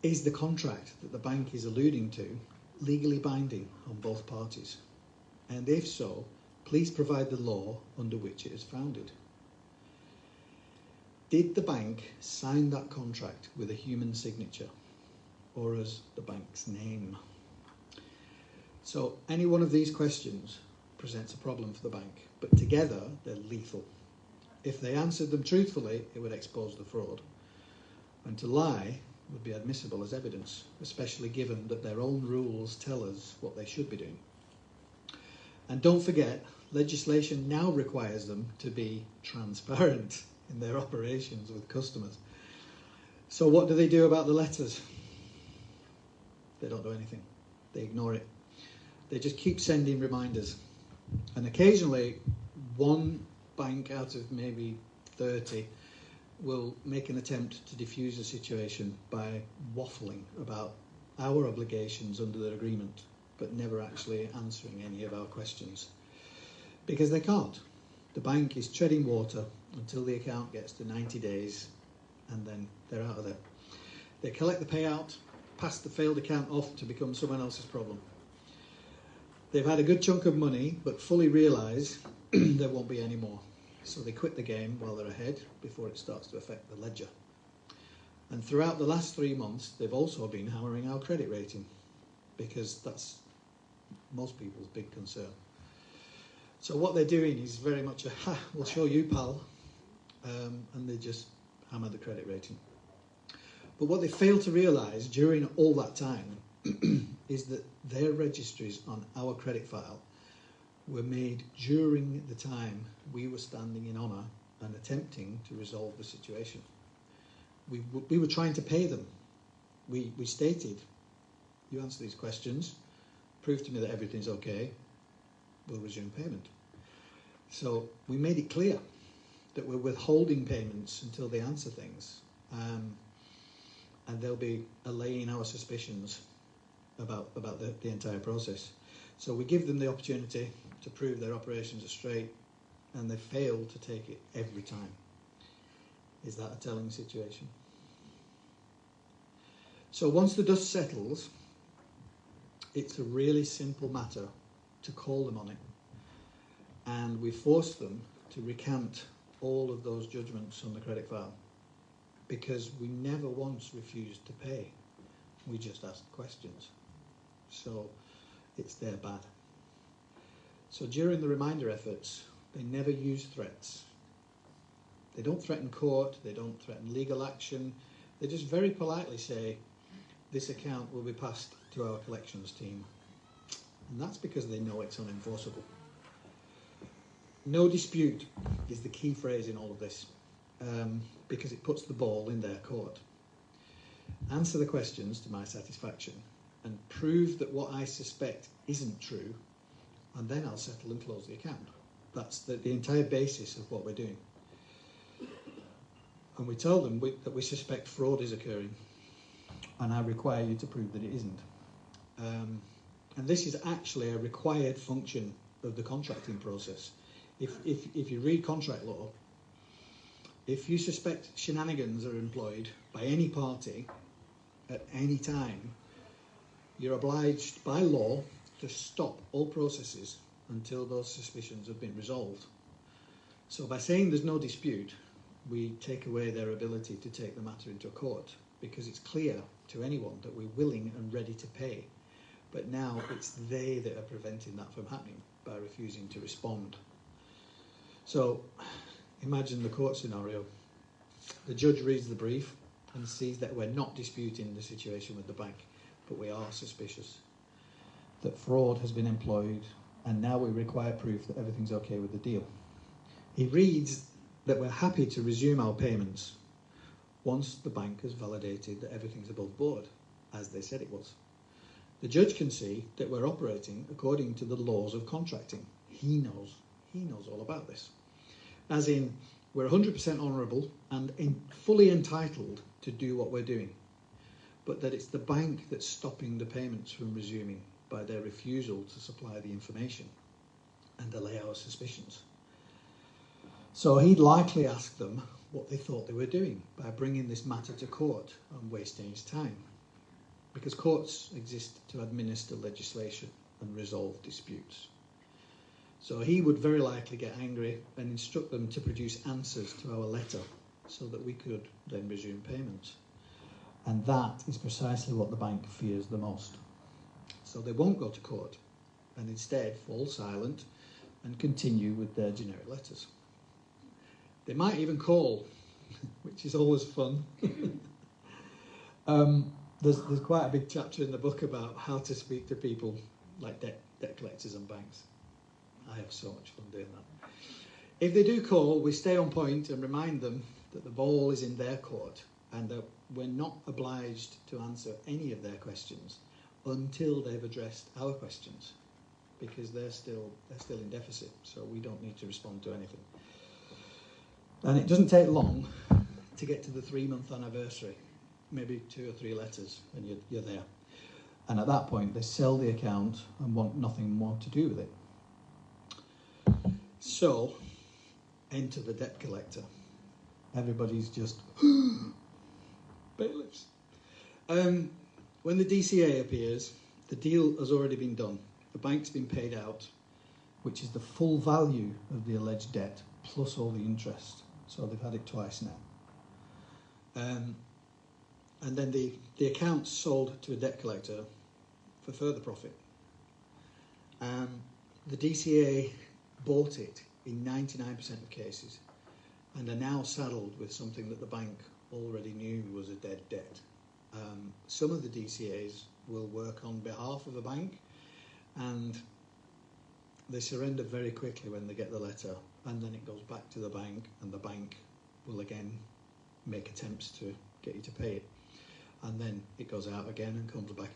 Is the contract that the bank is alluding to legally binding on both parties? And if so, please provide the law under which it is founded. Did the bank sign that contract with a human signature, or as the bank's name? So any one of these questions presents a problem for the bank, but together they're lethal. If they answered them truthfully, it would expose the fraud. And to lie would be admissible as evidence, especially given that their own rules tell us what they should be doing. And don't forget, legislation now requires them to be transparent in their operations with customers. So what do they do about the letters? They don't do anything. They ignore it. They just keep sending reminders. And occasionally, one bank out of maybe 30 will make an attempt to diffuse the situation by waffling about our obligations under the agreement, but never actually answering any of our questions. Because they can't. The bank is treading water until the account gets to 90 days, and then they're out of there. They collect the payout, pass the failed account off to become someone else's problem. They've had a good chunk of money, but fully realise there won't be any more. So they quit the game while they're ahead before it starts to affect the ledger. And throughout the last 3 months, they've also been hammering our credit rating, because that's most people's big concern. So what they're doing is very much a, ha, we'll show you, pal, and they just hammer the credit rating. But what they fail to realise during all that time is that their registries on our credit file were made during the time we were standing in honour and attempting to resolve the situation. We were trying to pay them. We stated, you answer these questions, prove to me that everything's okay, we'll resume payment. So we made it clear that we're withholding payments until they answer things. and they'll be allaying our suspicions about the entire process. So we give them the opportunity to prove their operations are straight, and they fail to take it every time. Is that a telling situation? So once the dust settles, it's a really simple matter to call them on it, and we force them to recant all of those judgments on the credit file, because we never once refused to pay. We just asked questions. So it's their bad. So during the reminder efforts, they never use threats. They don't threaten court, they don't threaten legal action. They just very politely say, this account will be passed to our collections team. And that's because they know it's unenforceable. No dispute is the key phrase in all of this, because it puts the ball in their court. Answer the questions to my satisfaction and prove that what I suspect isn't true, and then I'll settle and close the account. That's the entire basis of what we're doing. And we tell them that we suspect fraud is occurring, and I require you to prove that it isn't. And this is actually a required function of the contracting process. If you read contract law, if you suspect shenanigans are employed by any party at any time, you're obliged by law to stop all processes until those suspicions have been resolved. So by saying there's no dispute, we take away their ability to take the matter into a court, because it's clear to anyone that we're willing and ready to pay. But now it's they that are preventing that from happening by refusing to respond. So imagine the court scenario. The judge reads the brief and sees that we're not disputing the situation with the bank, but we are suspicious that fraud has been employed, and now we require proof that everything's okay with the deal. He reads that we're happy to resume our payments once the bank has validated that everything's above board, as they said it was. The judge can see that we're operating according to the laws of contracting. He knows all about this. As in, we're 100% honourable and fully entitled to do what we're doing, but that it's the bank that's stopping the payments from resuming by their refusal to supply the information and allay our suspicions. So he'd likely ask them what they thought they were doing by bringing this matter to court and wasting his time, because courts exist to administer legislation and resolve disputes. So he would very likely get angry and instruct them to produce answers to our letter so that we could then resume payments. And that is precisely what the bank fears the most. So they won't go to court and instead fall silent and continue with their generic letters. They might even call, which is always fun. There's quite a big chapter in the book about how to speak to people like debt collectors and banks. I have so much fun doing that. If they do call, we stay on point and remind them that the ball is in their court and that we're not obliged to answer any of their questions until they've addressed our questions, because they're still in deficit, so we don't need to respond to anything. And it doesn't take long to get to the 3-month anniversary, maybe 2 or 3 letters, and you're there. And at that point, they sell the account and want nothing more to do with it. So, enter the debt collector. Everybody's just bailiffs. When the DCA appears, the deal has already been done. The bank's been paid out, which is the full value of the alleged debt plus all the interest. So they've had it twice now. And then the account's sold to a debt collector for further profit. The DCA bought it in 99% of cases and are now saddled with something that the bank already knew was a dead debt. Some of the DCAs will work on behalf of the bank, and they surrender very quickly when they get the letter, and then it goes back to the bank, and the bank will again make attempts to get you to pay it, and then it goes out again and comes back.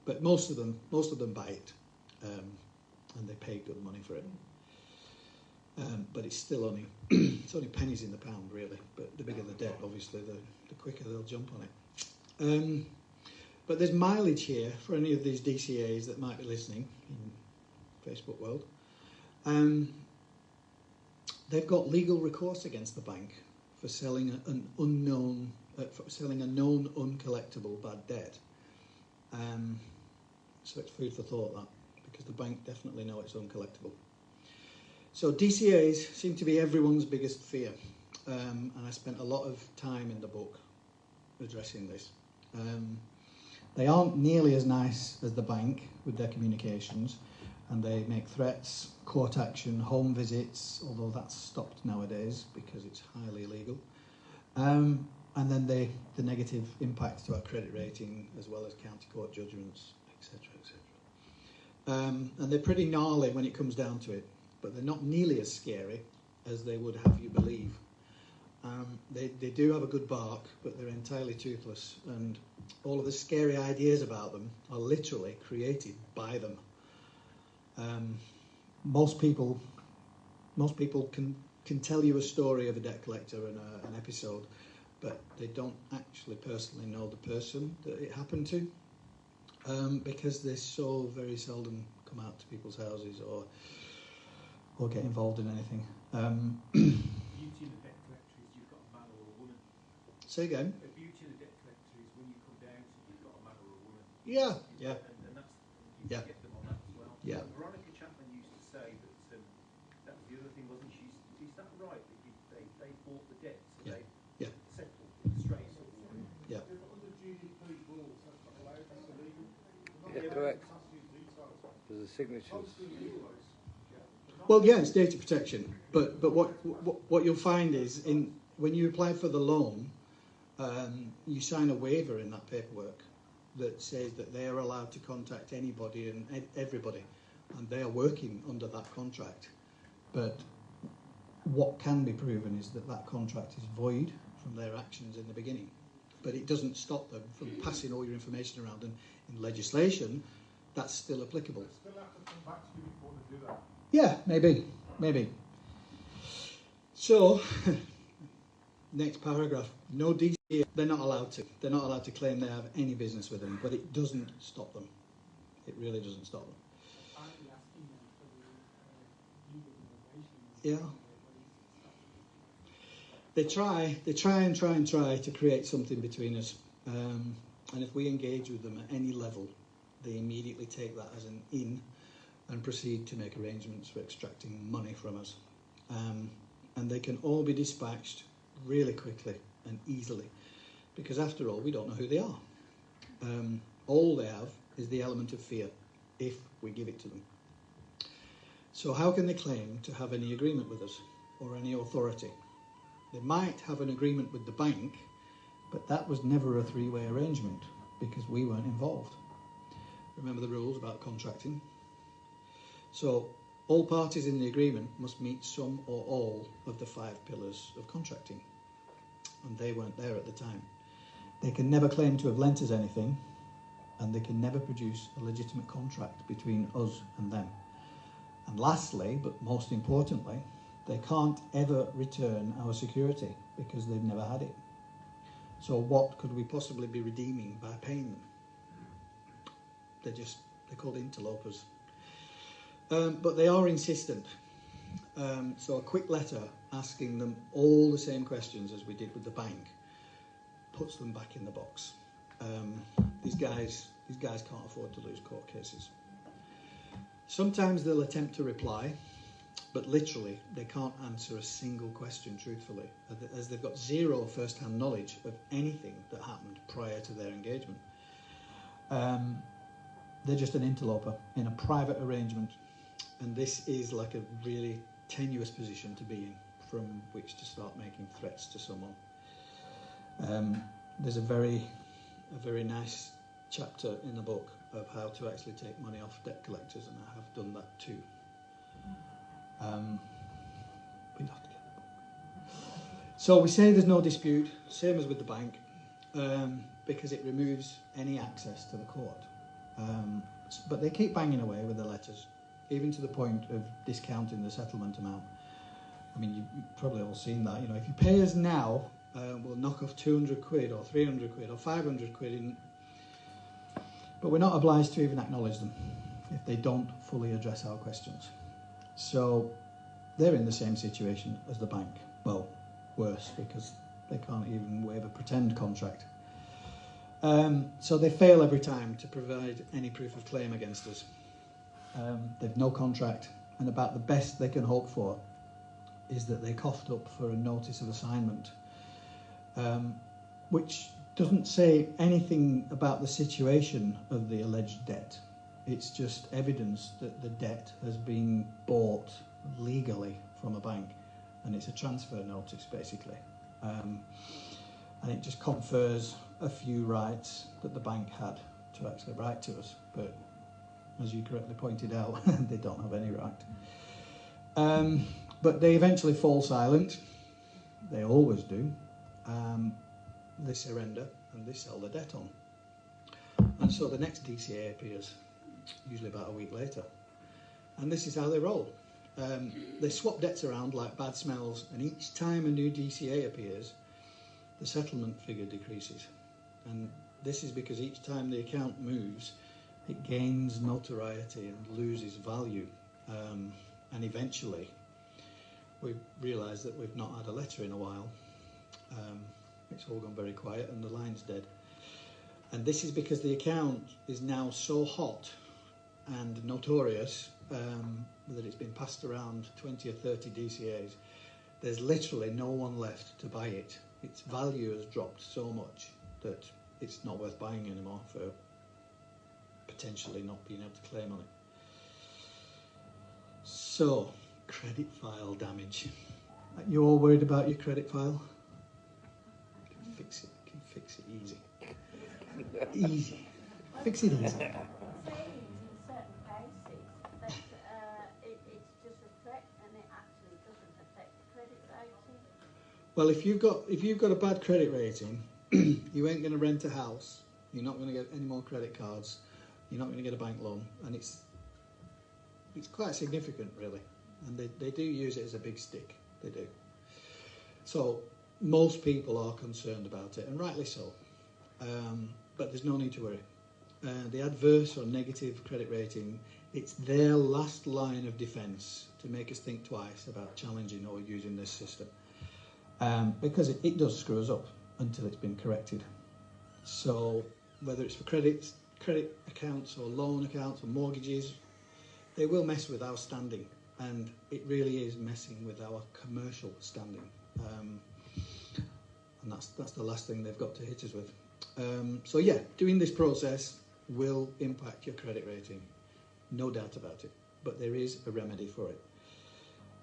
But most of them buy it, and they pay good money for it. But it's still only it's only pennies in the pound, really. But the bigger the debt, obviously, the quicker they'll jump on it. But there's mileage here for any of these DCAs that might be listening in Facebook world. They've got legal recourse against the bank for selling selling a known uncollectible bad debt. So it's food for thought, that, because the bank definitely know it's uncollectible. So DCAs seem to be everyone's biggest fear, and I spent a lot of time in the book addressing this. They aren't nearly as nice as the bank with their communications, and they make threats, court action, home visits, although that's stopped nowadays because it's highly illegal. And then the negative impact to our credit rating, as well as county court judgments, etc., etc. And they're pretty gnarly when it comes down to it, but they're not nearly as scary as they would have you believe. They do have a good bark, but they're entirely toothless, and all of the scary ideas about them are literally created by them. Most people can tell you a story of a debt collector and an episode, but they don't actually personally know the person that it happened to, because they so very seldom come out to people's houses or get involved in anything. Beauty in a debt collector is you've got a man or a woman. Say again. The beauty in a debt collector is when you come down to it, you've got a man or a woman. Yeah, yeah. And that's, you can get them on that as well. Yeah. Veronica Chapman used to say that that was the other thing, wasn't she? Is that right? That they bought the debt, so they settled straight sort of way. Yeah. Yeah, correct. There's the signatures. Well, yeah, it's data protection, but what you'll find is when you apply for the loan, you sign a waiver in that paperwork that says that they are allowed to contact anybody and everybody, and they are working under that contract. But what can be proven is that contract is void from their actions in the beginning, but it doesn't stop them from passing all your information around, and in legislation that's still applicable. They still have to come back to you before they do that. Yeah, maybe. So, next paragraph. No DCA. They're not allowed to. They're not allowed to claim they have any business with them, but it doesn't stop them. It really doesn't stop them. Aren't you asking them for the legal innovations? Yeah. They try to create something between us, and if we engage with them at any level, they immediately take that as an in and proceed to make arrangements for extracting money from us. And they can all be dispatched really quickly and easily, because after all, we don't know who they are. All they have is the element of fear, if we give it to them. So how can they claim to have any agreement with us or any authority? They might have an agreement with the bank, but that was never a three-way arrangement because we weren't involved. Remember the rules about contracting? So all parties in the agreement must meet some or all of the 5 pillars of contracting, and they weren't there at the time. They can never claim to have lent us anything, and they can never produce a legitimate contract between us and them. And lastly, but most importantly, they can't ever return our security because they've never had it. So what could we possibly be redeeming by paying them? They're called interlopers. But they are insistent. So a quick letter asking them all the same questions as we did with the bank puts them back in the box. These guys can't afford to lose court cases. Sometimes they'll attempt to reply, but literally they can't answer a single question truthfully, as they've got zero first-hand knowledge of anything that happened prior to their engagement. They're just an interloper in a private arrangement, and this is like a really tenuous position to be in from which to start making threats to someone. There's a very nice chapter in the book of how to actually take money off debt collectors, and I have done that too. We'll have to get the book. So we say there's no dispute, same as with the bank, because it removes any access to the court. But they keep banging away with the letters, even to the point of discounting the settlement amount. I mean, you've probably all seen that. You know, if you pay us now, we'll knock off 200 quid or 300 quid or 500 quid, but we're not obliged to even acknowledge them if they don't fully address our questions. So they're in the same situation as the bank. Well, worse, because they can't even waive a pretend contract. So they fail every time to provide any proof of claim against us. They've no contract, and about the best they can hope for is that they coughed up for a notice of assignment, which doesn't say anything about the situation of the alleged debt. It's just evidence that the debt has been bought legally from a bank, and it's a transfer notice basically. And it just confers a few rights that the bank had to actually write to us, but as you correctly pointed out, they don't have any right. But they eventually fall silent. They always do. They surrender and they sell the debt on. And so the next DCA appears, usually about a week later. And this is how they roll. They swap debts around like bad smells, and each time a new DCA appears, the settlement figure decreases. And this is because each time the account moves, it gains notoriety and loses value. And eventually, we realise that we've not had a letter in a while. It's all gone very quiet and the line's dead. And this is because the account is now so hot and notorious that it's been passed around 20 or 30 DCAs. There's literally no one left to buy it. Its value has dropped so much that it's not worth buying anymore for potentially not being able to claim on it. So, credit file damage. Are you all worried about your credit file? You can fix it. You can fix it easy. Easy. Fix it easy. In certain cases, that it's just a threat and it actually doesn't affect the credit rating. Well, if you've got a bad credit rating, you ain't going to rent a house. You're not going to get any more credit cards. You're not going to get a bank loan, and it's quite significant, really. And they do use it as a big stick. They do. So most people are concerned about it, and rightly so. But there's no need to worry. The adverse or negative credit rating, it's their last line of defence to make us think twice about challenging or using this system. Because it does screw us up until it's been corrected. So whether it's for credit accounts or loan accounts or mortgages, they will mess with our standing, and it really is messing with our commercial standing. And that's the last thing they've got to hit us with. So yeah, doing this process will impact your credit rating, no doubt about it, but there is a remedy for it,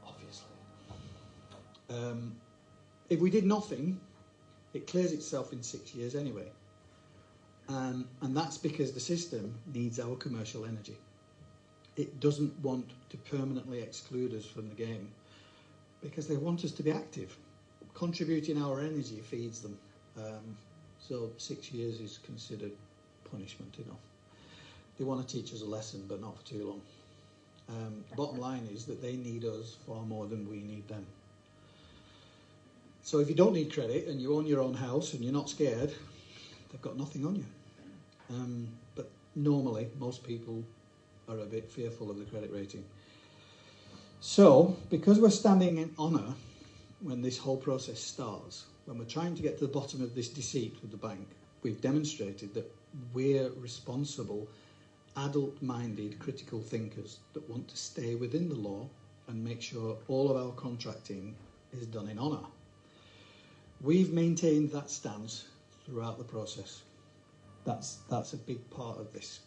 obviously. If we did nothing, it clears itself in 6 years anyway. And that's because the system needs our commercial energy. It doesn't want to permanently exclude us from the game because they want us to be active. Contributing our energy feeds them. So 6 years is considered punishment enough. They want to teach us a lesson, but not for too long. The bottom line is that they need us far more than we need them. So if you don't need credit and you own your own house and you're not scared, they've got nothing on you. But normally, most people are a bit fearful of the credit rating. So, because we're standing in honour when this whole process starts, when we're trying to get to the bottom of this deceit with the bank, we've demonstrated that we're responsible, adult-minded, critical thinkers that want to stay within the law and make sure all of our contracting is done in honour. We've maintained that stance throughout the process. That's a big part of this.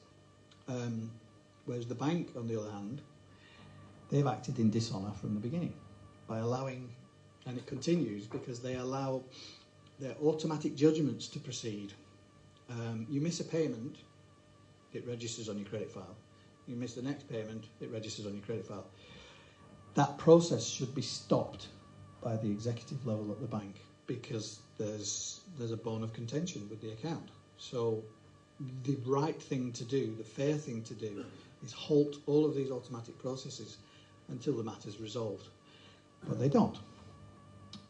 Whereas the bank, on the other hand, they've acted in dishonour from the beginning by allowing, and it continues because they allow their automatic judgments to proceed. You miss a payment, it registers on your credit file. You miss the next payment, it registers on your credit file. That process should be stopped by the executive level at the bank because there's a bone of contention with the account. So the right thing to do, the fair thing to do, is halt all of these automatic processes until the matter's resolved. But they don't.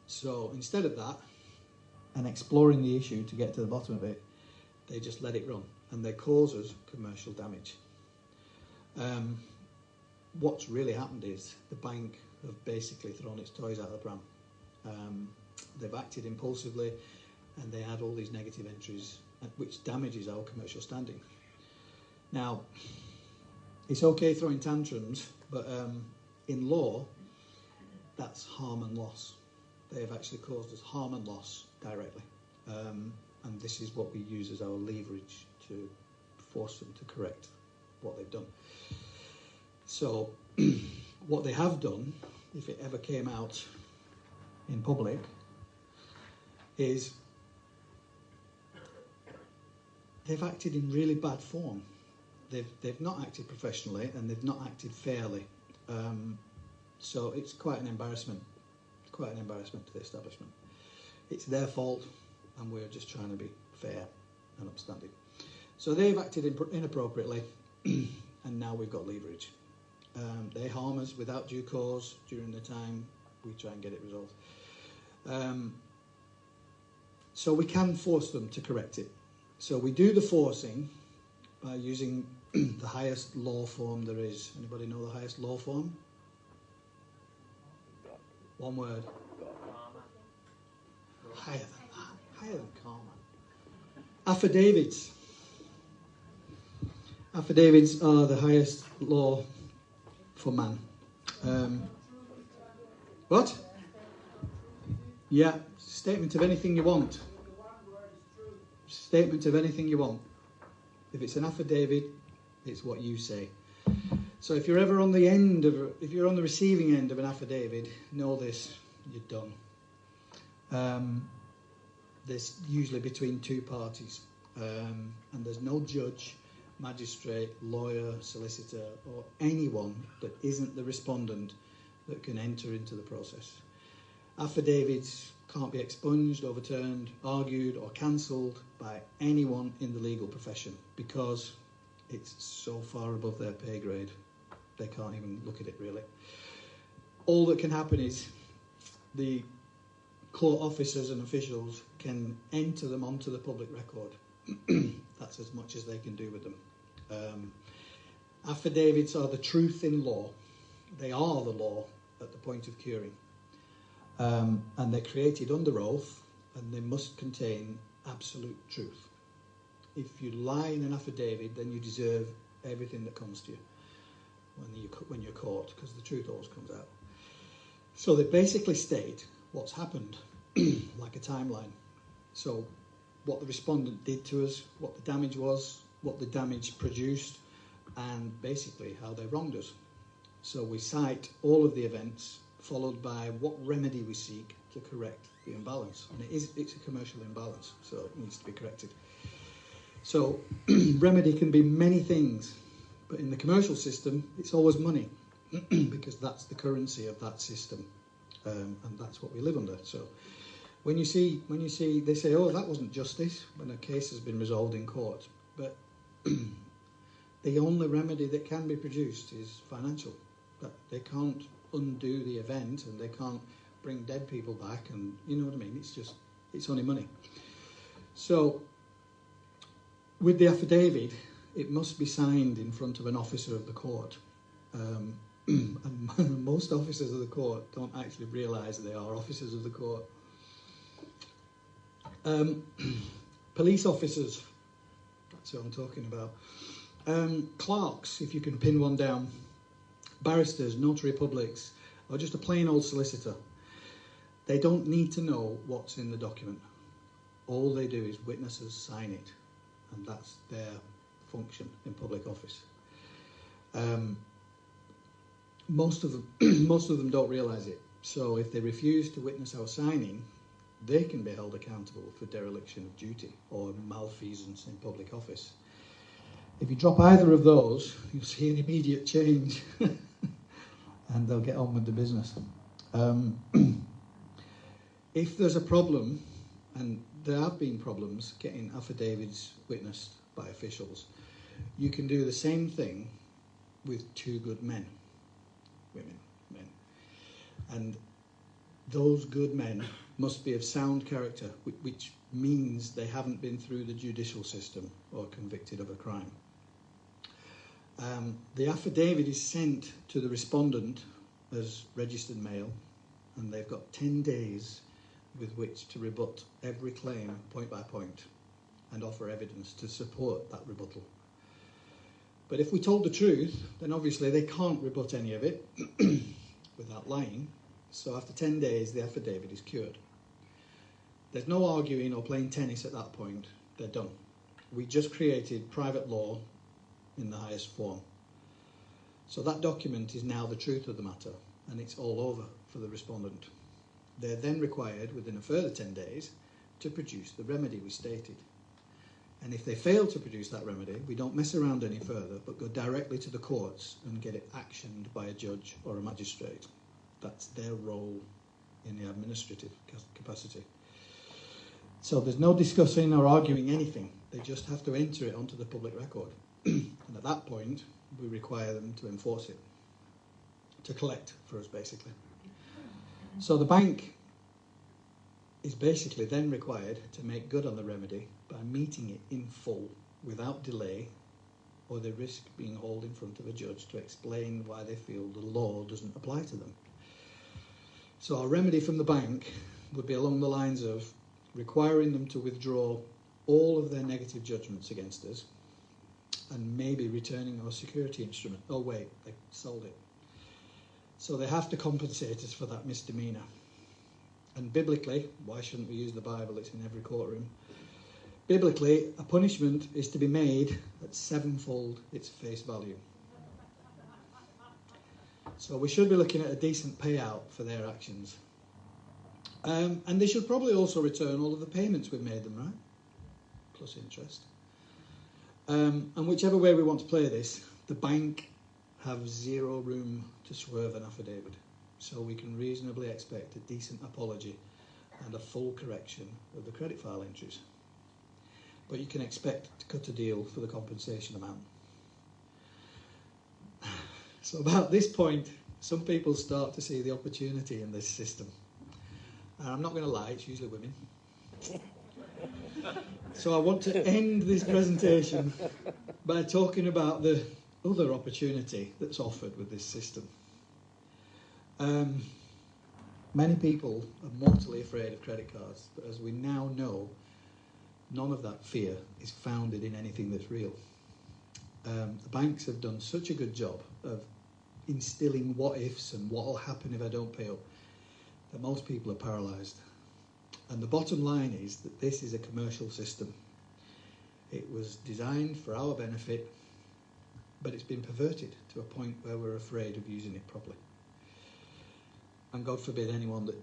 So instead of that, and exploring the issue to get to the bottom of it, they just let it run, and they cause us commercial damage. What's really happened is the bank have basically thrown its toys out of the pram. They've acted impulsively, and they add all these negative entries, which damages our commercial standing. Now, it's okay throwing tantrums, but in law, that's harm and loss. They have actually caused us harm and loss directly. And this is what we use as our leverage to force them to correct what they've done. So, what they have done, if it ever came out in public, is they've acted in really bad form. They've not acted professionally, and they've not acted fairly. So it's quite an embarrassment. Quite an embarrassment to the establishment. It's their fault, and we're just trying to be fair and upstanding. So they've acted inappropriately, and now we've got leverage. They harm us without due cause during the time we try and get it resolved. So we can force them to correct it. So we do the forcing by using the highest law form there is. Anybody know the highest law form? One word. Higher than that. Higher than karma. Affidavits. Affidavits are the highest law for man. What? Yeah, statement of anything you want. Statement of anything you want. If it's an affidavit, it's what you say. So if you're ever on the end of, if you're on the receiving end of an affidavit, know this: you're done. There's usually between two parties, and there's no judge, magistrate, lawyer, solicitor, or anyone that isn't the respondent that can enter into the process. Affidavits can't be expunged, overturned, argued, or cancelled by anyone in the legal profession because it's so far above their pay grade. They can't even look at it, really. All that can happen is the court officers and officials can enter them onto the public record. That's as much as they can do with them. Affidavits are the truth in law. They are the law at the point of curing. And they're created under oath, and they must contain absolute truth. If you lie in an affidavit, then you deserve everything that comes to you when you're caught, because the truth always comes out. So they basically state what's happened, like a timeline. So what the respondent did to us, what the damage was, what the damage produced, and basically how they wronged us. So we cite all of the events, followed by what remedy we seek to correct the imbalance. And it's a commercial imbalance, so it needs to be corrected. So remedy can be many things, but in the commercial system, it's always money, because that's the currency of that system, and that's what we live under. So when you see, they say, oh, that wasn't justice, when a case has been resolved in court. But the only remedy that can be produced is financial. That they can't undo the event, and they can't bring dead people back, and you know what I mean? It's only money. So with the affidavit, it must be signed in front of an officer of the court. And most officers of the court don't actually realise they are officers of the court. Police officers, that's what I'm talking about. Clerks, if you can pin one down. Barristers, notary publics, or just a plain old solicitor. They don't need to know what's in the document. All they do is witnesses sign it, and that's their function in public office. Most of them don't realise it. So if they refuse to witness our signing, they can be held accountable for dereliction of duty or malfeasance in public office. If you drop either of those, you'll see an immediate change, and they'll get on with the business. If there's a problem, and there have been problems getting affidavits witnessed by officials, you can do the same thing with two good men, women, men. And those good men must be of sound character, which means they haven't been through the judicial system or convicted of a crime. The affidavit is sent to the respondent as registered mail, and they've got 10 days with which to rebut every claim point by point and offer evidence to support that rebuttal. But if we told the truth, then obviously they can't rebut any of it without lying. So after 10 days, the affidavit is cured. There's no arguing or playing tennis at that point. They're done. We just created private law in the highest form. So that document is now the truth of the matter, and it's all over for the respondent. They're then required, within a further 10 days, to produce the remedy we stated. And if they fail to produce that remedy, we don't mess around any further, but go directly to the courts and get it actioned by a judge or a magistrate. That's their role in the administrative capacity. So there's no discussing or arguing anything. They just have to enter it onto the public record. And at that point, we require them to enforce it, to collect for us, basically. So the bank is basically then required to make good on the remedy by meeting it in full, without delay, or they risk being hauled in front of a judge to explain why they feel the law doesn't apply to them. So our remedy from the bank would be along the lines of requiring them to withdraw all of their negative judgments against us, and maybe returning our security instrument. Oh wait, they sold it. So they have to compensate us for that misdemeanour. And biblically, why shouldn't we use the Bible? It's in every courtroom. Biblically, a punishment is to be made at sevenfold its face value. So we should be looking at a decent payout for their actions. And they should probably also return all of the payments we've made them, right? Plus interest. And whichever way we want to play this, the bank have zero room to swerve an affidavit. So we can reasonably expect a decent apology and a full correction of the credit file entries. But you can expect to cut a deal for the compensation amount. So about this point, some people start to see the opportunity in this system. And I'm not going to lie, it's usually women. So I want to end this presentation by talking about the other opportunity that's offered with this system. Many people are mortally afraid of credit cards, but as we now know, none of that fear is founded in anything that's real. The banks have done such a good job of instilling what-ifs and what will happen if I don't pay up, that most people are paralysed. And the bottom line is that this is a commercial system. It was designed for our benefit, but it's been perverted to a point where we're afraid of using it properly. And God forbid anyone that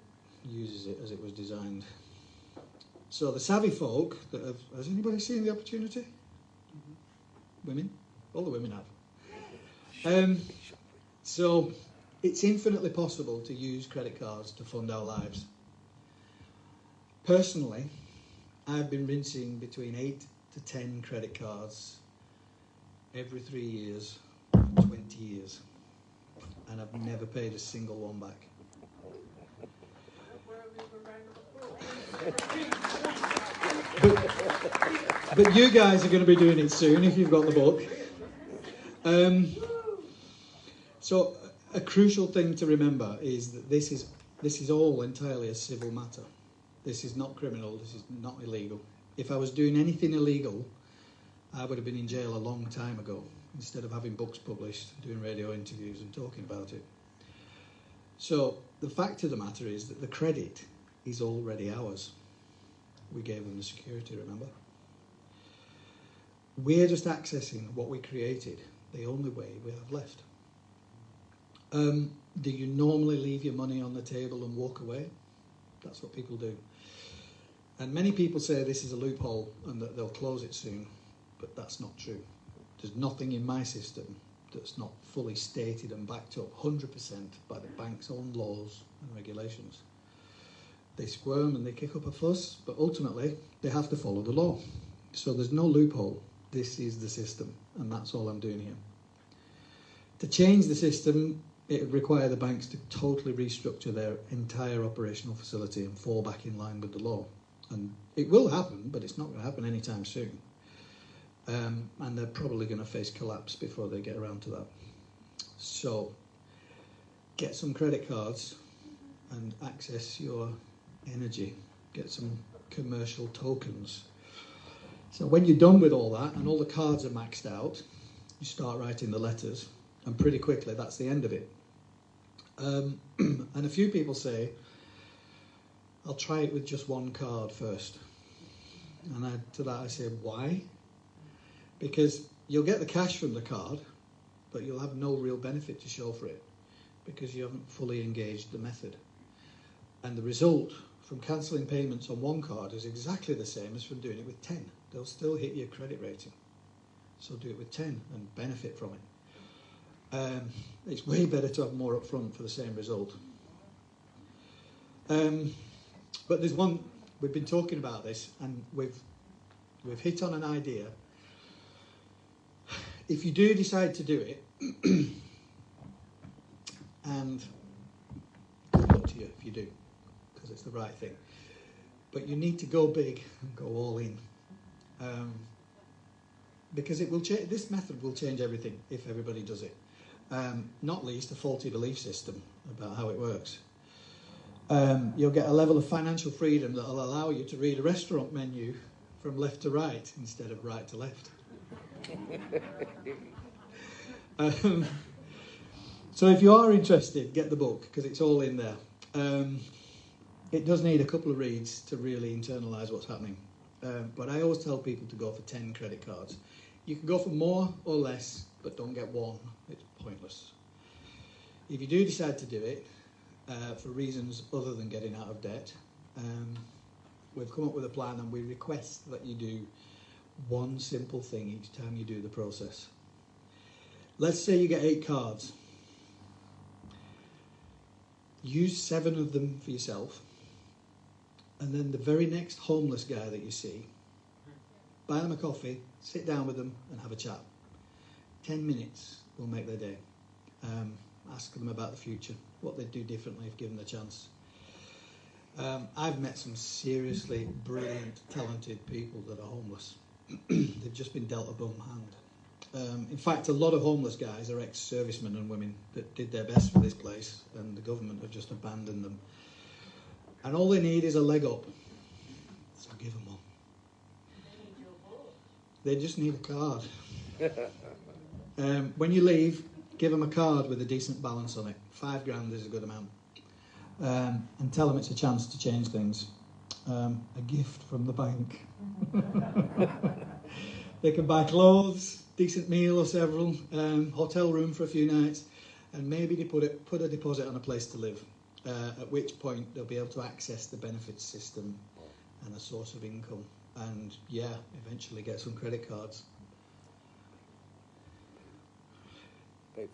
uses it as it was designed. So the savvy folk that have... Has anybody seen the opportunity? Women? All the women have. So it's infinitely possible to use credit cards to fund our lives. Personally, I've been rinsing between 8 to 10 credit cards every 3 years for 20 years. And I've never paid a single one back. But you guys are going to be doing it soon if you've got the book. So a crucial thing to remember is that this is all entirely a civil matter. This is not criminal, this is not illegal. If I was doing anything illegal, I would have been in jail a long time ago, instead of having books published, doing radio interviews and talking about it. So the fact of the matter is that the credit is already ours. We gave them the security, remember? We're just accessing what we created, the only way we have left. Do you normally leave your money on the table and walk away? That's what people do. And many people say this is a loophole and that they'll close it soon, but that's not true. There's nothing in my system that's not fully stated and backed up 100% by the bank's own laws and regulations. They squirm and they kick up a fuss, but ultimately they have to follow the law. So there's no loophole. This is the system, and that's all I'm doing here. To change the system, it would require the banks to totally restructure their entire operational facility and fall back in line with the law. And it will happen, but it's not going to happen anytime soon. And they're probably going to face collapse before they get around to that. So get some credit cards and access your energy. Get some commercial tokens. So when you're done with all that and all the cards are maxed out, you start writing the letters, and pretty quickly that's the end of it. And a few people say, I'll try it with just one card first. And to that I say, why? Because you'll get the cash from the card, but you'll have no real benefit to show for it because you haven't fully engaged the method. And the result from cancelling payments on one card is exactly the same as from doing it with 10. They'll still hit your credit rating. So do it with 10 and benefit from it. It's way better to have more up front for the same result. But there's one, we've been talking about this and we've hit on an idea. If you do decide to do it, and good luck to you if you do, because it's the right thing. But you need to go big and go all in. Because it will change. This method will change everything if everybody does it. Not least a faulty belief system about how it works. You'll get a level of financial freedom that will allow you to read a restaurant menu from left to right instead of right to left. So if you are interested, get the book because it's all in there. It does need a couple of reads to really internalise what's happening. But I always tell people to go for 10 credit cards. You can go for more or less, but don't get one. It's pointless. If you do decide to do it, for reasons other than getting out of debt, we've come up with a plan and we request that you do one simple thing each time you do the process. Let's say you get 8 cards. Use 7 of them for yourself. And then the very next homeless guy that you see, buy them a coffee, sit down with them and have a chat. 10 minutes will make their day. Ask them about the future, what they'd do differently if given the chance. I've met some seriously brilliant, talented people that are homeless. They've just been dealt a bum hand. In fact, a lot of homeless guys are ex-servicemen and women that did their best for this place and the government have just abandoned them. And all they need is a leg up. So give them one. They just need a card. When you leave, give them a card with a decent balance on it. 5 grand is a good amount. And tell them it's a chance to change things. A gift from the bank. They can buy clothes, decent meal or several, hotel room for a few nights, and maybe they put a deposit on a place to live. At which point they'll be able to access the benefits system and a source of income, and eventually get some credit cards.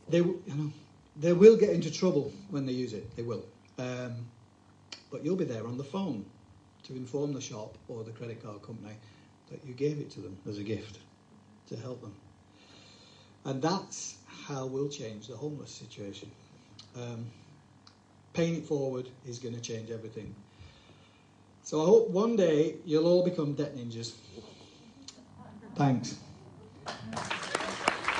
They will get into trouble when they use it. They will, but you'll be there on the phone to inform the shop or the credit card company that you gave it to them as a gift to help them, and that's how we'll change the homeless situation. Paying it forward is going to change everything. So I hope one day you'll all become debt ninjas. Thanks.